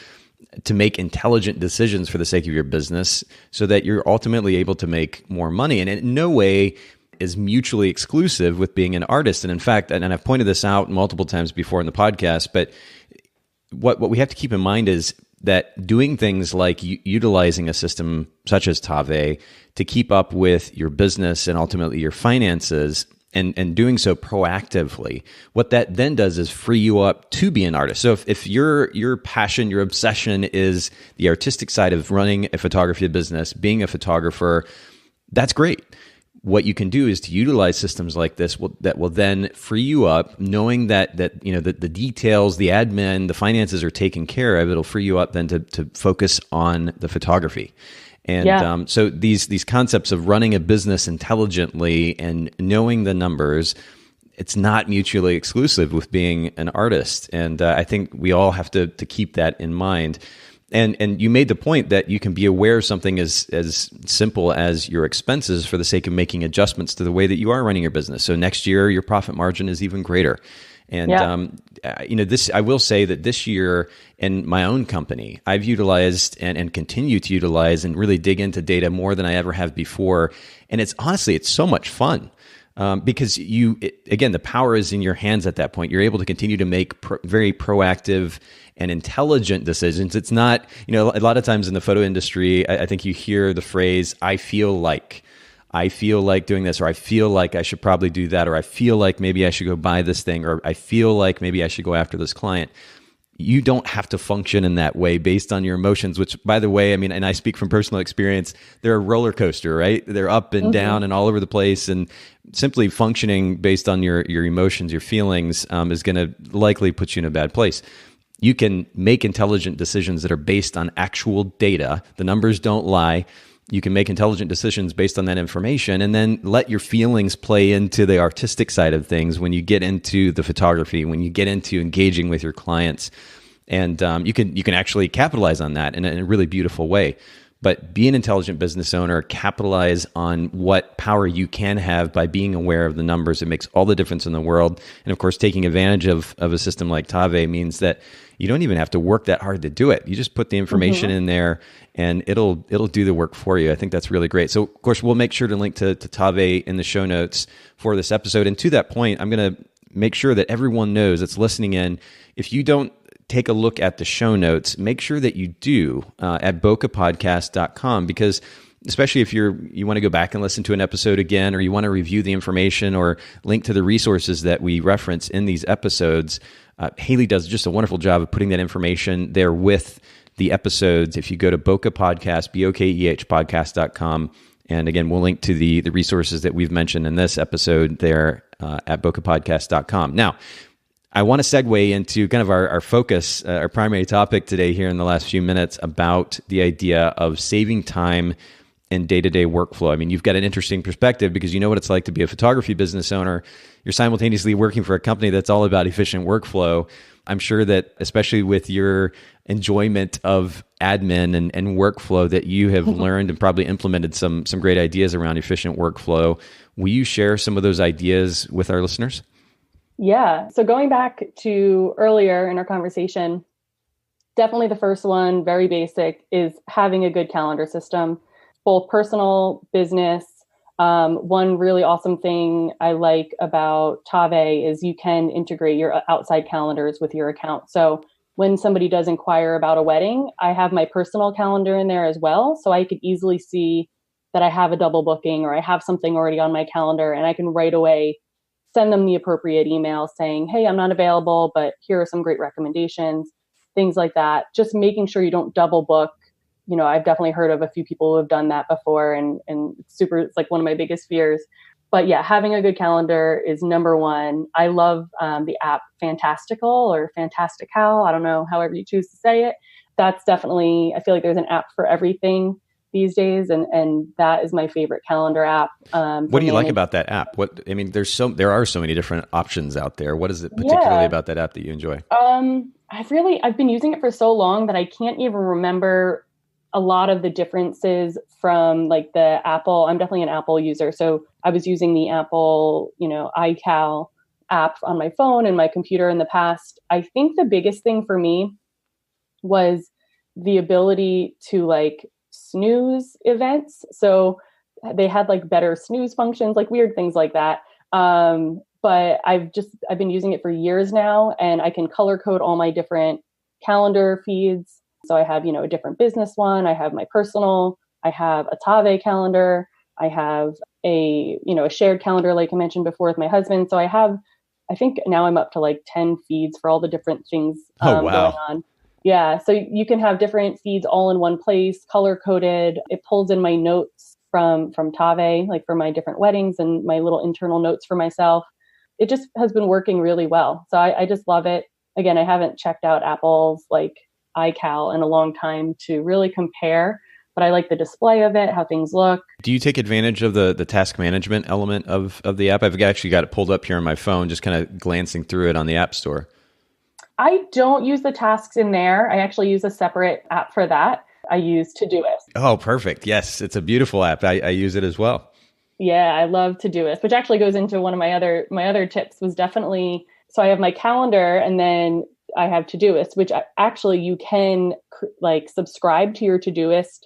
to make intelligent decisions for the sake of your business so that you're ultimately able to make more money. And in no way is mutually exclusive with being an artist. And in fact, and I've pointed this out multiple times before in the podcast, but what we have to keep in mind is that doing things like utilizing a system such as Tave to keep up with your business and ultimately your finances and doing so proactively, what that then does is free you up to be an artist. So if your passion, your obsession is the artistic side of running a photography business, being a photographer, that's great. What you can do is to utilize systems like this that will then free you up, knowing that the details, the admin, the finances are taken care of. It'll free you up then to focus on the photography. And so these concepts of running a business intelligently and knowing the numbers, it's not mutually exclusive with being an artist. And I think we all have to keep that in mind. And you made the point that you can be aware of something as simple as your expenses for the sake of making adjustments to the way that you are running your business. So next year, your profit margin is even greater. And this, I will say that this year in my own company, I've utilized and continue to utilize and really dig into data more than I ever have before. And it's so much fun. Because again, the power is in your hands at that point. You're able to continue to make very proactive and intelligent decisions. It's not, a lot of times in the photo industry, I think you hear the phrase, I feel like doing this, or I feel like I should probably do that, or I feel like maybe I should go buy this thing, or I feel like maybe I should go after this client. You don't have to function in that way based on your emotions, which, by the way, and I speak from personal experience, they're a roller coaster, right? They're up and down and all over the place. And simply functioning based on your emotions, your feelings, is going to likely put you in a bad place. You can make intelligent decisions that are based on actual data. The numbers don't lie. You can make intelligent decisions based on that information, and then let your feelings play into the artistic side of things when you get into the photography, when you get into engaging with your clients. And you can actually capitalize on that in a really beautiful way. But be an intelligent business owner, capitalize on what power you can have by being aware of the numbers. It makes all the difference in the world. And of course, taking advantage of a system like Tave means that you don't even have to work that hard to do it. You just put the information in there and it'll do the work for you. I think that's really great. So of course, we'll make sure to link to Tave in the show notes for this episode. And to that point, I'm going to make sure that everyone knows that's listening in, if you don't take a look at the show notes, make sure that you do at bokehpodcast.com, because especially if you want to go back and listen to an episode again, or you want to review the information or link to the resources that we reference in these episodes, Haley does just a wonderful job of putting that information there with the episodes. If you go to Bokeh Podcast, BOKEH podcast.com, and again, we'll link to the resources that we've mentioned in this episode there at bokehpodcast.com. Now, I want to segue into kind of our focus, our primary topic today here in the last few minutes about the idea of saving time in day-to-day workflow. I mean, you've got an interesting perspective because you know what it's like to be a photography business owner. You're simultaneously working for a company that's all about efficient workflow. I'm sure that especially with your enjoyment of admin and workflow that you have learned and probably implemented some great ideas around efficient workflow. Will you share some of those ideas with our listeners? Yeah. So going back to earlier in our conversation, definitely the first one, very basic, is having a good calendar system, both personal, business. One really awesome thing I like about Tave is you can integrate your outside calendars with your account. So when somebody does inquire about a wedding, I have my personal calendar in there as well. So I could easily see that I have a double booking or I have something already on my calendar, and I can right away send them the appropriate email saying, hey, I'm not available, but here are some great recommendations, things like that. Just making sure you don't double book. I've definitely heard of a few people who have done that before, and it's like one of my biggest fears. But yeah, having a good calendar is number one. I love the app Fantastical or Fantastical. I don't know, however you choose to say it. That's definitely, I feel like there's an app for everything these days. And that is my favorite calendar app. What do you like about that app? There are so many different options out there. What is it particularly about that app that you enjoy? I've been using it for so long that I can't even remember a lot of the differences from like the Apple. I'm definitely an Apple user. So I was using the Apple, iCal app on my phone and my computer in the past. I think the biggest thing for me was the ability to like snooze events. So they had like better snooze functions, like weird things like that. But I've been using it for years now, and I can color code all my different calendar feeds. So I have, a different business one. I have my personal, I have a Tave calendar. I have a shared calendar, like I mentioned before, with my husband. So I think now I'm up to like 10 feeds for all the different things going on. Yeah. So you can have different feeds all in one place, color coded. It pulls in my notes from Tave, like for my different weddings and my little internal notes for myself. It just has been working really well. So I just love it. Again, I haven't checked out Apple's like iCal in a long time to really compare, but I like the display of it, how things look. Do you take advantage of the task management element of the app? I've actually got it pulled up here on my phone, just kind of glancing through it on the App Store. I don't use the tasks in there. I actually use a separate app for that. I use Todoist. Oh, perfect. Yes, it's a beautiful app. I use it as well. Yeah, I love Todoist, which actually goes into one of my other tips was definitely, so I have my calendar and then I have Todoist, which actually you can like subscribe to your Todoist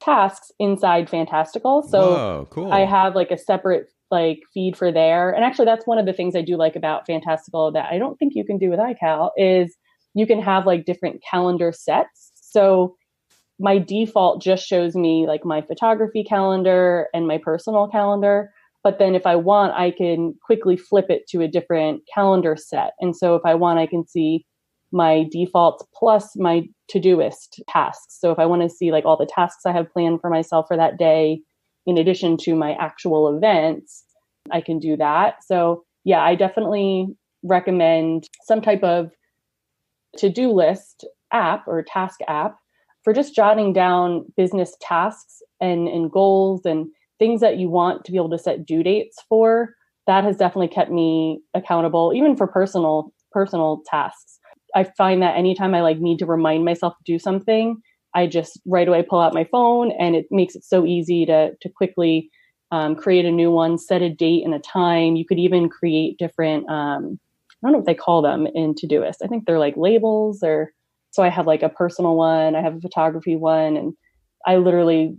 tasks inside Fantastical. So whoa, cool. I have like a separate like feed for there. And actually that's one of the things I do like about Fantastical that I don't think you can do with iCal is you can have like different calendar sets. So my default just shows me like my photography calendar and my personal calendar. But then if I want, I can quickly flip it to a different calendar set. And so if I want, I can see my defaults plus my Todoist tasks. So if I want to see like all the tasks I have planned for myself for that day, in addition to my actual events, I can do that. So yeah, I definitely recommend some type of to-do list app or task app for just jotting down business tasks and goals and things that you want to be able to set due dates for. That has definitely kept me accountable, even for personal tasks. I find that anytime I like need to remind myself to do something, I just right away pull out my phone, and it makes it so easy to quickly create a new one, set a date and a time. You could even create different, I don't know what they call them in Todoist. I think they're like labels or, so I have like a personal one, I have a photography one, and I literally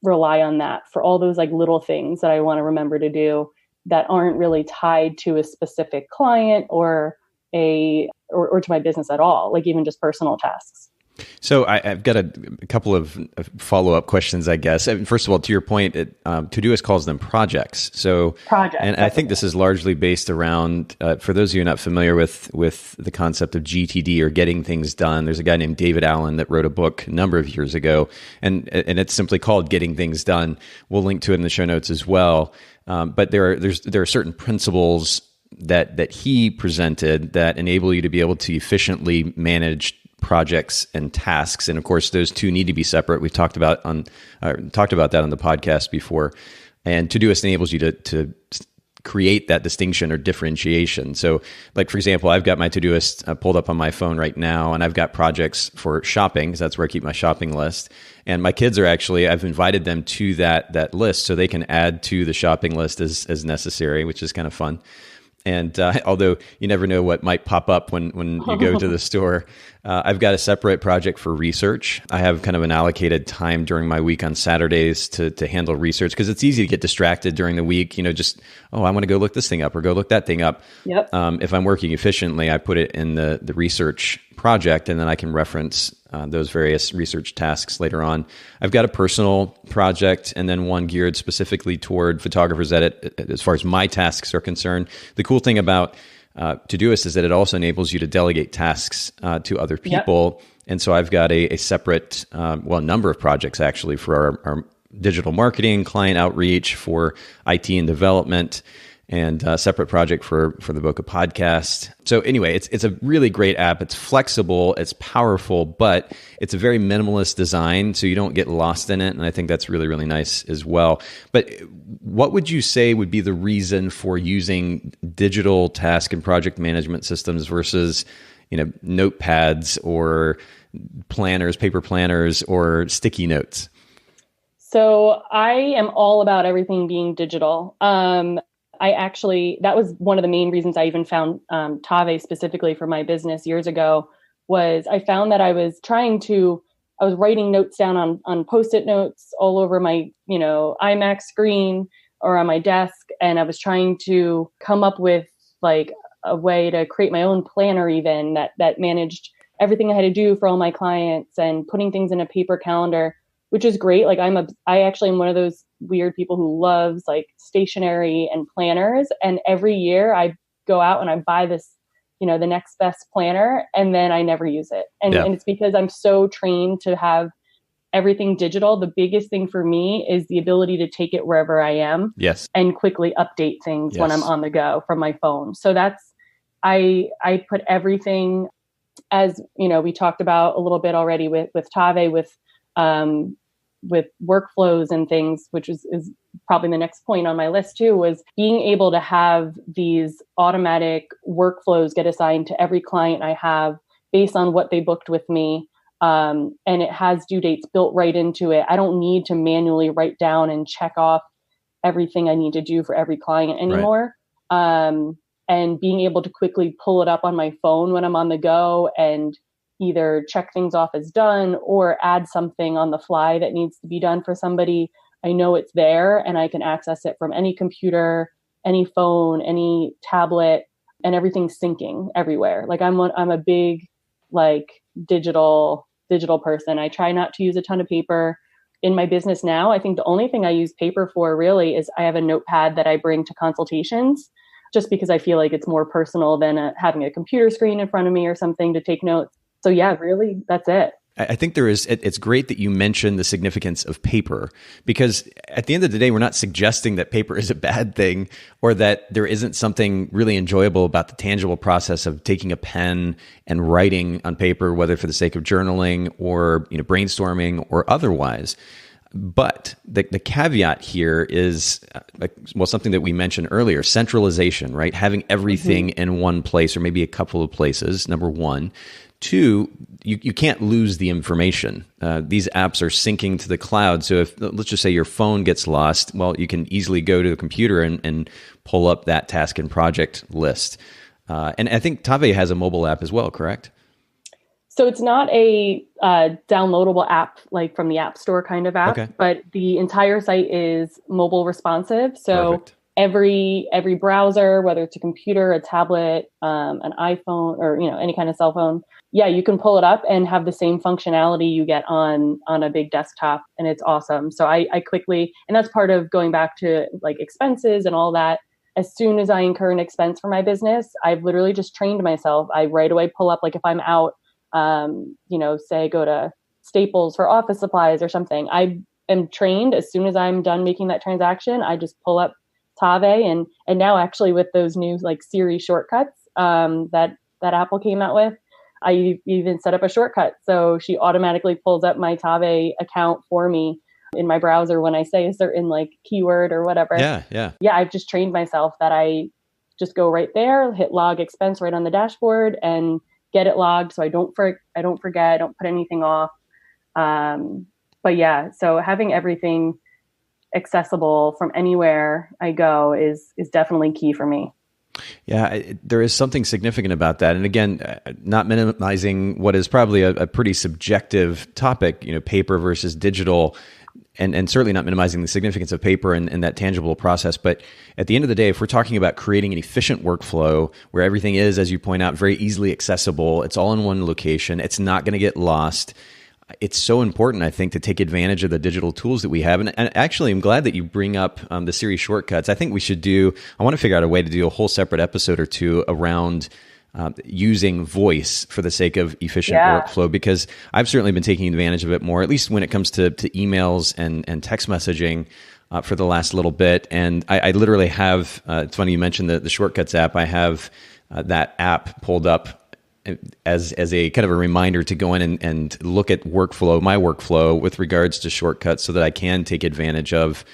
rely on that for all those like little things that I want to remember to do that aren't really tied to a specific client or to my business at all, like even just personal tasks. So I've got a couple of follow-up questions, I guess. First of all, to your point, Todoist calls them projects. So projects, and I think this is largely based around, for those of you not familiar with the concept of GTD or getting things done, there's a guy named David Allen that wrote a book a number of years ago, and it's simply called Getting Things Done. We'll link to it in the show notes as well. But there are certain principles that he presented that enable you to be able to efficiently manage projects and tasks, and of course, those two need to be separate. We've talked about that on the podcast before. And Todoist enables you to create that distinction or differentiation. So, like for example, I've got my Todoist pulled up on my phone right now, and I've got projects for shopping because that's where I keep my shopping list. And my kids are actually, I've invited them to that list so they can add to the shopping list as necessary, which is kind of fun. And although you never know what might pop up when you go to the store, I've got a separate project for research. I have kind of an allocated time during my week on Saturdays to handle research, because it's easy to get distracted during the week. Just, I want to go look this thing up or go look that thing up. Yep. If I'm working efficiently, I put it in the research project, and then I can reference those various research tasks later on. I've got a personal project and then one geared specifically toward Photographer's Edit as far as my tasks are concerned. The cool thing about Todoist is that it also enables you to delegate tasks to other people. Yep. And so I've got a separate, number of projects actually for our digital marketing, client outreach, for IT and development, and a separate project for the Boca podcast. So anyway, it's a really great app. It's flexible, it's powerful, but it's a very minimalist design, so you don't get lost in it. And I think that's really, really nice as well. But what would you say would be the reason for using digital task and project management systems versus, notepads or planners, paper planners, or sticky notes? So I am all about everything being digital. That was one of the main reasons I even found Tave specifically for my business years ago, was I found that I was writing notes down on Post-it notes all over my, iMac screen or on my desk. And I was trying to come up with like a way to create my own planner even that managed everything I had to do for all my clients and putting things in a paper calendar, which is great. Like I actually am one of those weird people who loves like stationery and planners. And every year I go out and I buy this, the next best planner, and then I never use it. And it's because I'm so trained to have everything digital. The biggest thing for me is the ability to take it wherever I am. Yes. And quickly update things when I'm on the go from my phone. So I put everything, as we talked about a little bit already with Tave, with workflows and things, which is probably the next point on my list too, was being able to have these automatic workflows get assigned to every client I have based on what they booked with me. And it has due dates built right into it. I don't need to manually write down and check off everything I need to do for every client anymore. Right. And being able to quickly pull it up on my phone when I'm on the go and either check things off as done or add something on the fly that needs to be done for somebody. I know it's there and I can access it from any computer, any phone, any tablet, and everything's syncing everywhere. Like I'm a big digital person. I try not to use a ton of paper in my business now. I think the only thing I use paper for really is I have a notepad that I bring to consultations, just because I feel like it's more personal than having a computer screen in front of me or something to take notes. So yeah, really, that's it. I think it's great that you mentioned the significance of paper, because at the end of the day, we're not suggesting that paper is a bad thing or that there isn't something really enjoyable about the tangible process of taking a pen and writing on paper, whether for the sake of journaling or brainstorming or otherwise. But the caveat here is, something that we mentioned earlier, centralization, right? Having everything in one place or maybe a couple of places, number one. Two, you can't lose the information. These apps are syncing to the cloud. So if, let's just say your phone gets lost, well, you can easily go to the computer and pull up that task and project list. And I think Tave has a mobile app as well, correct? So it's not a downloadable app like from the App Store kind of app, but the entire site is mobile responsive. So perfect. Every browser, whether it's a computer, a tablet, an iPhone, or any kind of cell phone, you can pull it up and have the same functionality you get on a big desktop, and it's awesome. So I quickly, and that's part of going back to like expenses and all that. As soon as I incur an expense for my business, I've literally just trained myself. I right away pull up, like if I'm out, say go to Staples for office supplies or something, I am trained as soon as I'm done making that transaction, I just pull up Tave, and now actually with those new like Siri shortcuts that Apple came out with, I even set up a shortcut so she automatically pulls up my Tave account for me in my browser when I say a certain like keyword or whatever. Yeah. I've just trained myself that I just go right there, hit log expense right on the dashboard, and get it logged so I don't forget, I don't put anything off. But yeah, so having everything accessible from anywhere I go is definitely key for me. Yeah, there is something significant about that. And again, not minimizing what is probably a pretty subjective topic, paper versus digital, and certainly not minimizing the significance of paper and that tangible process. But at the end of the day, if we're talking about creating an efficient workflow where everything is, as you point out, very easily accessible, it's all in one location, it's not going to get lost. It's so important, I think, to take advantage of the digital tools that we have. And actually, I'm glad that you bring up the Siri shortcuts. I think I want to figure out a way to do a whole separate episode or two around using voice for the sake of efficient workflow, because I've certainly been taking advantage of it more, at least when it comes to emails and text messaging for the last little bit. And I literally have, it's funny you mentioned the Shortcuts app. I have that app pulled up as a kind of a reminder to go in and look at my workflow with regards to shortcuts, so that I can take advantage of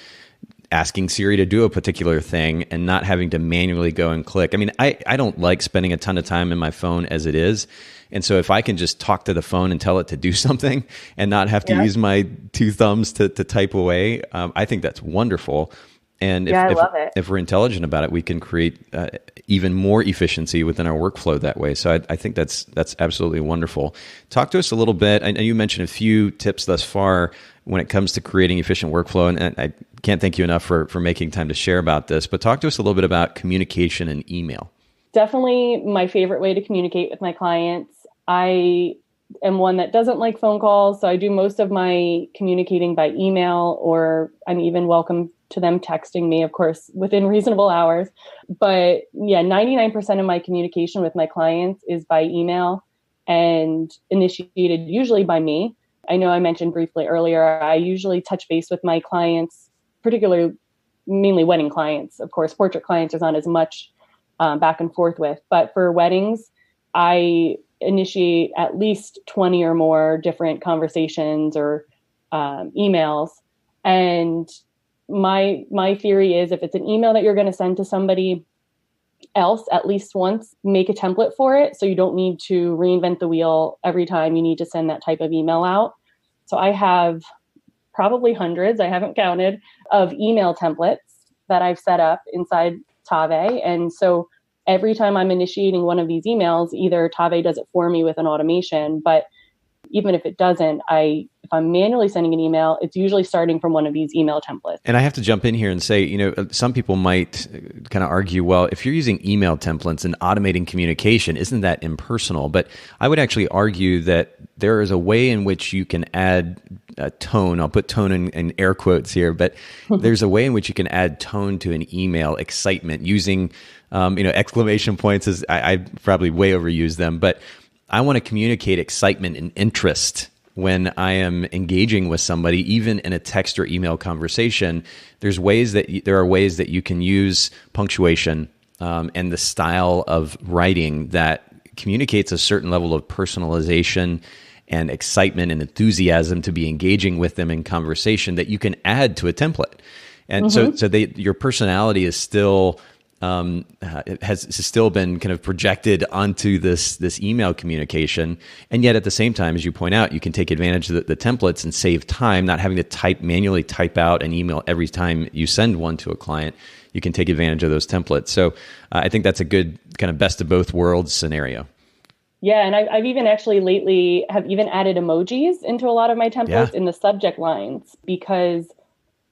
asking Siri to do a particular thing and not having to manually go and click. I mean, I don't like spending a ton of time in my phone as it is. And so if I can just talk to the phone and tell it to do something and not have to use my two thumbs to type away, I think that's wonderful. And I love it. If we're intelligent about it, we can create even more efficiency within our workflow that way. So I think that's absolutely wonderful. Talk to us a little bit. I know you mentioned a few tips thus far when it comes to creating efficient workflow, and I can't thank you enough for making time to share about this. But talk to us a little bit about communication and email. Definitely my favorite way to communicate with my clients. I am one that doesn't like phone calls, so I do most of my communicating by email, or I'm even welcome to them texting me, of course, within reasonable hours. But 99% of my communication with my clients is by email and initiated usually by me. I know I mentioned briefly earlier, I usually touch base with my clients, particularly mainly wedding clients. Of course, portrait clients there's not as much back and forth with. But for weddings, I initiate at least 20 or more different conversations or emails. And my theory is, if it's an email that you're going to send to somebody else at least once, make a template for it, so you don't need to reinvent the wheel every time you need to send that type of email out. So I have probably hundreds, I haven't counted, of email templates that I've set up inside Tave. And so every time I'm initiating one of these emails, either Tave does it for me with an automation, but even if it doesn't, if I'm manually sending an email, it's usually starting from one of these email templates. And I have to jump in here and say, some people might kind of argue, well, if you're using email templates and automating communication, isn't that impersonal? But I would actually argue that there is a way in which you can add tone. I'll put tone in air quotes here, but there's a way in which you can add tone to an email, excitement, using exclamation points. I probably way overuse them, but I want to communicate excitement and interest when I am engaging with somebody, even in a text or email conversation. There are ways that you can use punctuation and the style of writing that communicates a certain level of personalization and excitement and enthusiasm to be engaging with them in conversation that you can add to a template. And so your personality is still has still been kind of projected onto this email communication. And yet at the same time, as you point out, you can take advantage of the templates and save time, not having to manually type out an email every time you send one to a client. You can take advantage of those templates. So I think that's a good kind of best of both worlds scenario. Yeah, and I've even actually lately have even added emojis into a lot of my templates in the subject lines, because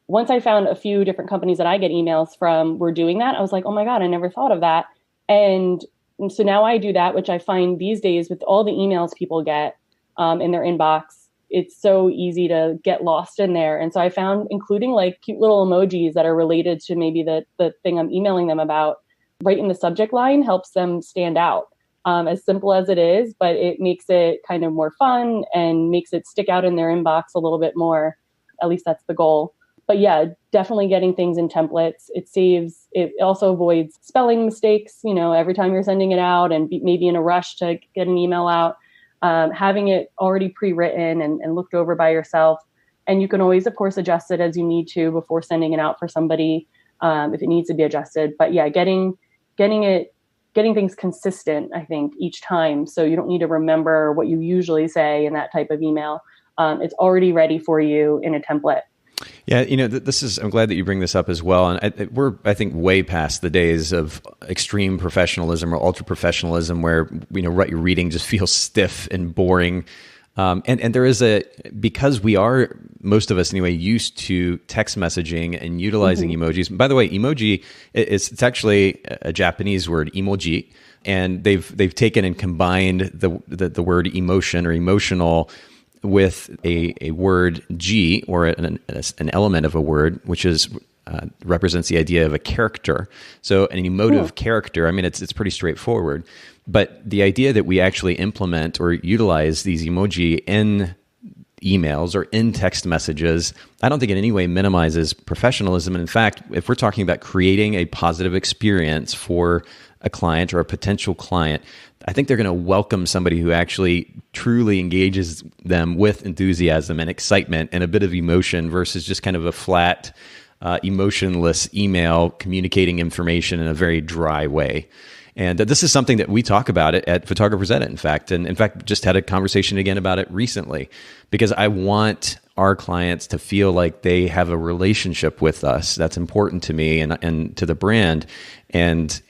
once I found a few different companies that I get emails from were doing that, I was like, oh my God, I never thought of that. And so now I do that, which I find these days with all the emails people get in their inbox, it's so easy to get lost in there. And so I found including like cute little emojis that are related to maybe the thing I'm emailing them about right in the subject line helps them stand out. As simple as it is, but it makes it kind of more fun and makes it stick out in their inbox a little bit more. At least that's the goal. But yeah, definitely getting things in templates. It also avoids spelling mistakes, every time you're sending it out and maybe in a rush to get an email out, having it already pre-written and looked over by yourself. And you can always, of course, adjust it as you need to before sending it out for somebody if it needs to be adjusted. But yeah, getting things consistent, I think, each time. So you don't need to remember what you usually say in that type of email. It's already ready for you in a template. Yeah, this is. I'm glad that you bring this up as well. And we're, I think, way past the days of extreme professionalism or ultra professionalism, where what you're reading just feels stiff and boring. And there is because we are, most of us anyway, used to text messaging and utilizing emojis. By the way, emoji it's actually a Japanese word, emoji, and they've taken and combined the word emotion or emotional with a word G, or an element of a word, which is represents the idea of a character. So an emotive character, I mean, it's pretty straightforward. But the idea that we actually implement or utilize these emoji in emails or in text messages, I don't think in any way minimizes professionalism. And in fact, if we're talking about creating a positive experience for a client or a potential client, I think they're going to welcome somebody who actually truly engages them with enthusiasm and excitement and a bit of emotion versus just kind of a flat, emotionless email communicating information in a very dry way. And this is something that we talk about it at Photographers Edit, in fact. And in fact, just had a conversation again about it recently, because I want our clients to feel like they have a relationship with us. That's important to me and to the brand. And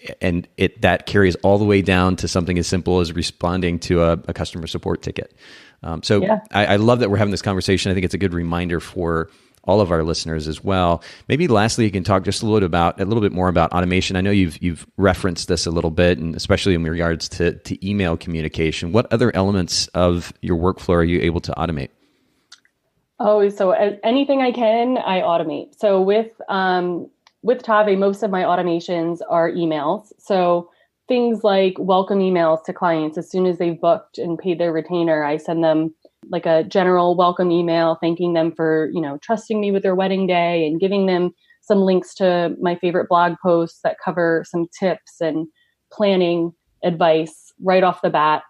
that carries all the way down to something as simple as responding to a customer support ticket. I love that we're having this conversation. I think it's a good reminder for all of our listeners as well. Maybe lastly, you can talk just a little bit more about automation. I know you've referenced this a little bit, and especially in regards to email communication. What other elements of your workflow are you able to automate? Oh, so anything I can, I automate. So with Tave, most of my automations are emails. So things like welcome emails to clients. As soon as they've booked and paid their retainer, I send them like a general welcome email, thanking them for, trusting me with their wedding day, and giving them some links to my favorite blog posts that cover some tips and planning advice right off the bat.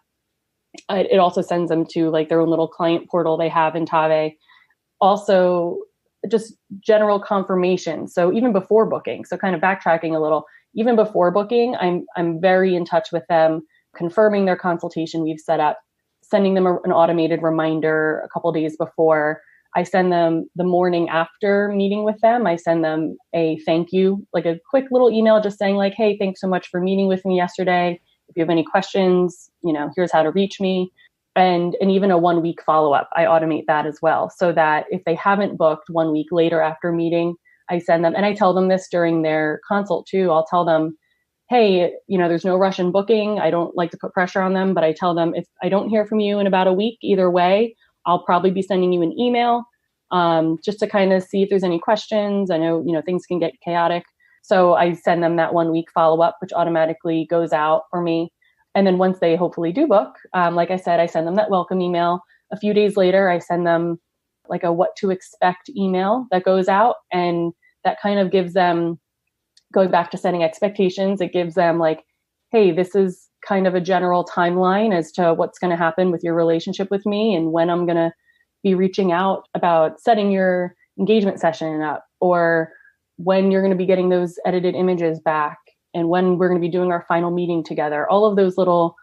It also sends them to like their own little client portal they have in Tave. Also, just general confirmation. So even before booking, so kind of backtracking a little, even before booking, I'm very in touch with them, confirming their consultation we've set up, sending them an automated reminder a couple days before. I send them the morning after meeting with them. I send them a thank you, like a quick little email just saying like, hey, thanks so much for meeting with me yesterday. If you have any questions, here's how to reach me. And even a 1 week follow-up, I automate that as well. So that if they haven't booked 1 week later after meeting, I send them, and I tell them this during their consult too. I'll tell them, hey, there's no rush in booking. I don't like to put pressure on them, but I tell them if I don't hear from you in about a week, either way, I'll probably be sending you an email just to kind of see if there's any questions. I know, things can get chaotic. So I send them that 1 week follow-up, which automatically goes out for me. And then once they hopefully do book, like I said, I send them that welcome email. A few days later, I send them like a what to expect email that goes out. And that kind of gives them, going back to setting expectations, it gives them like, hey, this is kind of a general timeline as to what's going to happen with your relationship with me and when I'm going to be reaching out about setting your engagement session up, or when you're going to be getting those edited images back, and when we're going to be doing our final meeting together. All of those little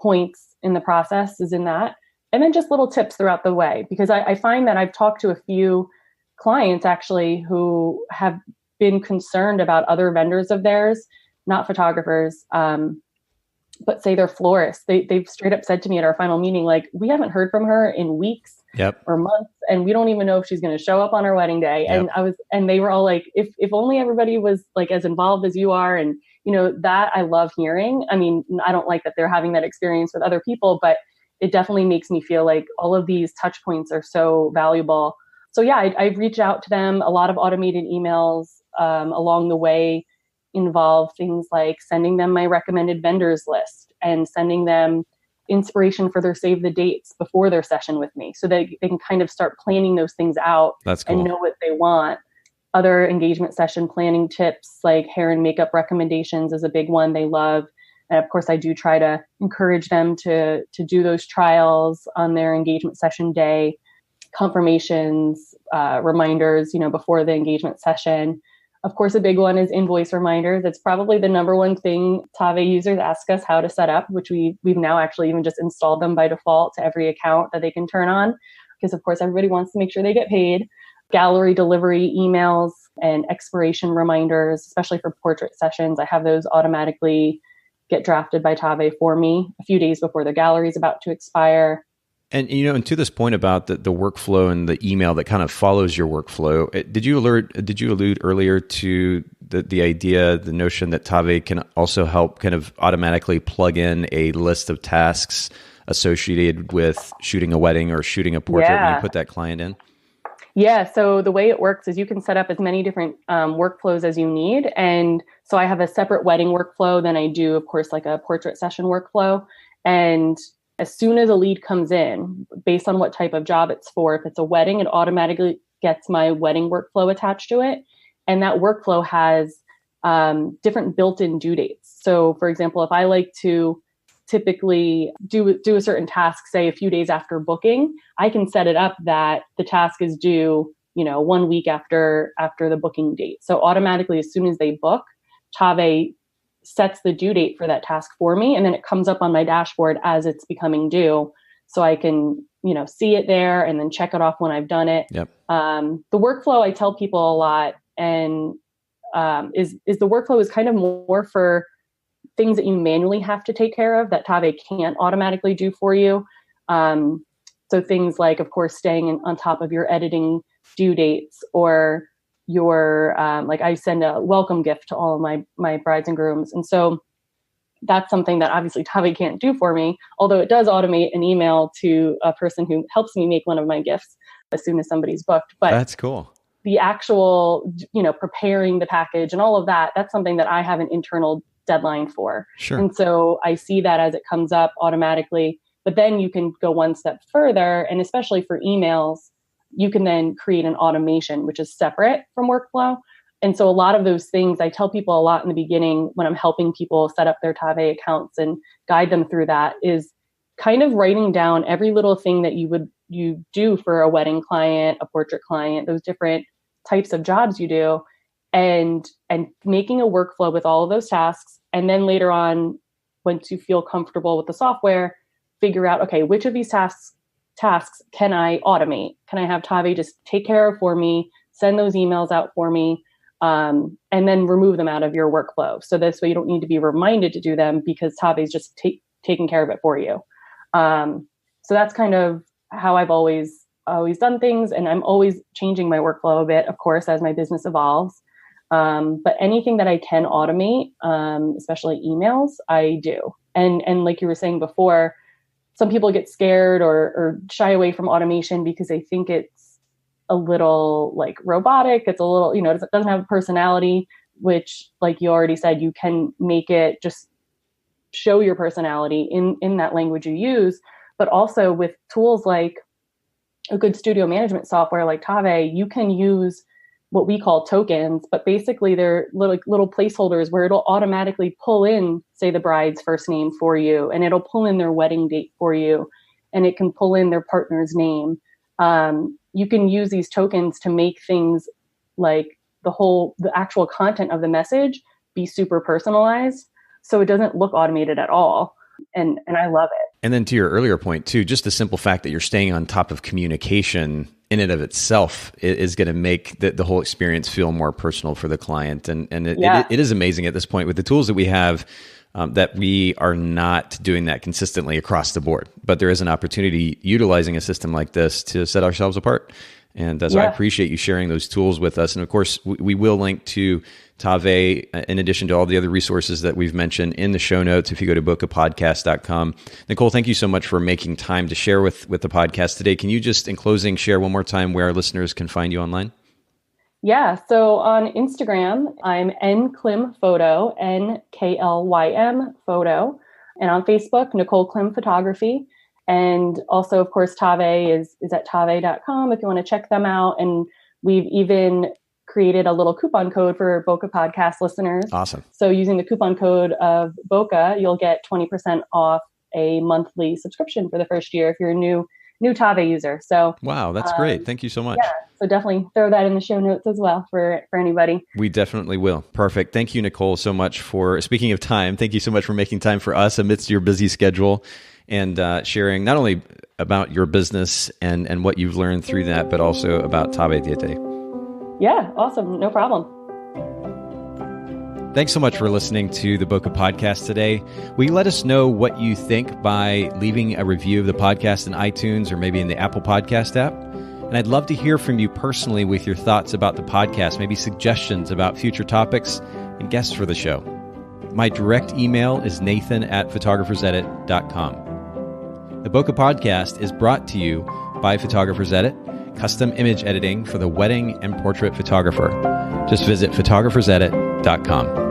points in the process is in that. And then just little tips throughout the way, because I find that I've talked to a few clients actually who have been concerned about other vendors of theirs, not photographers, but say they're florists. They've straight up said to me at our final meeting, like, we haven't heard from her in weeks or months, and we don't even know if she's going to show up on our wedding day. Yep. And they were all like, if only everybody was like as involved as you are. And, that I love hearing. I mean, I don't like that they're having that experience with other people, but it definitely makes me feel like all of these touch points are so valuable. So yeah, I've reached out to them. A lot of automated emails along the way involve things like sending them my recommended vendors list and sending them inspiration for their save the dates before their session with me, so they can kind of start planning those things out. That's cool. And know what they want. Other engagement session planning tips like hair and makeup recommendations is a big one they love. And of course, I do try to encourage them to do those trials on their engagement session day, confirmations, reminders, before the engagement session. Of course, a big one is invoice reminders. It's probably the number one thing Tave users ask us how to set up, which we've now actually even just installed them by default to every account that they can turn on, because of course everybody wants to make sure they get paid. gallery delivery emails and expiration reminders, especially for portrait sessions. I have those automatically get drafted by Tave for me a few days before the gallery is about to expire. And, and to this point about the workflow and the email that kind of follows your workflow, did you allude earlier to the idea, the notion that Tave can also help kind of automatically plug in a list of tasks associated with shooting a wedding or shooting a portrait when you put that client in? Yeah. So the way it works is you can set up as many different workflows as you need. And so I have a separate wedding workflow. Then I do, of course, like a portrait session workflow. And as soon as a lead comes in, based on what type of job it's for, if it's a wedding, it automatically gets my wedding workflow attached to it. And that workflow has different built-in due dates. So for example, if I like to typically do a certain task, say a few days after booking, I can set it up that the task is due, 1 week after the booking date. So automatically, as soon as they book, Tave sets the due date for that task for me. And then it comes up on my dashboard as it's becoming due. So I can, see it there and then check it off when I've done it. Yep. The workflow, I tell people a lot, and is the workflow is kind of more for things that you manually have to take care of that Tave can't automatically do for you. So things like, of course, staying on top of your editing due dates, or your, like I send a welcome gift to all of my brides and grooms. And so that's something that obviously Tave can't do for me, although it does automate an email to a person who helps me make one of my gifts as soon as somebody's booked. But that's cool. The actual, preparing the package and all of that, that's something that I have an internal deadline for. Sure. And so I see that as it comes up automatically, but then you can go one step further. And especially for emails, you can then create an automation, which is separate from workflow. And so a lot of those things, I tell people a lot in the beginning when I'm helping people set up their Tave accounts and guide them through that, is kind of writing down every little thing that you do for a wedding client, a portrait client, those different types of jobs you do, and making a workflow with all of those tasks. And then later on, once you feel comfortable with the software, figure out, okay, which of these tasks can I automate? Can I have Tave just take care of for me, send those emails out for me, and then remove them out of your workflow. So this way you don't need to be reminded to do them because Tave is just taking care of it for you. So that's kind of how I've always done things. And I'm always changing my workflow a bit, of course, as my business evolves. But anything that I can automate, especially emails, I do. And like you were saying before, some people get scared or shy away from automation because they think it's a little like robotic. It's a little, it doesn't have a personality, which, like you already said, you can make it just show your personality in that language you use. But also with tools like a good studio management software like Tave, you can use what we call tokens, but basically they're little placeholders where it'll automatically pull in, say, the bride's first name for you, and it'll pull in their wedding date for you, and it can pull in their partner's name. You can use these tokens to make things like the actual content of the message be super personalized, so it doesn't look automated at all. And I love it. And then to your earlier point too, just the simple fact that you're staying on top of communication in and of itself is going to make the whole experience feel more personal for the client. And it is amazing at this point with the tools that we have, that we are not doing that consistently across the board. But there is an opportunity utilizing a system like this to set ourselves apart. And so I appreciate you sharing those tools with us. And of course, we will link to Tave, in addition to all the other resources that we've mentioned, in the show notes if you go to bookapodcast.com. Nicole, thank you so much for making time to share with the podcast today. Can you just, in closing, share one more time where our listeners can find you online? Yeah. So on Instagram, I'm nklimphoto, NKLYM photo. And on Facebook, Nicole Klim Photography. And also, of course, Tave is at tave.com if you want to check them out. And we've even created a little coupon code for Boca Podcast listeners. Awesome. So using the coupon code of Boca, you'll get 20% off a monthly subscription for the first year if you're a new Tave user. So wow, that's great. Thank you so much. Yeah, so definitely throw that in the show notes as well for anybody. We definitely will. Perfect. Thank you, Nicole, so much for, speaking of time, thank you so much for making time for us amidst your busy schedule. and sharing not only about your business and what you've learned through that, but also about Tabe Diete. Yeah, awesome. No problem. Thanks so much for listening to the Boca Podcast today. Will you let us know what you think by leaving a review of the podcast in iTunes or maybe in the Apple Podcast app? And I'd love to hear from you personally with your thoughts about the podcast, maybe suggestions about future topics and guests for the show. My direct email is nathan@photographersedit.com. The Boca Podcast is brought to you by Photographers Edit, custom image editing for the wedding and portrait photographer. Just visit photographersedit.com.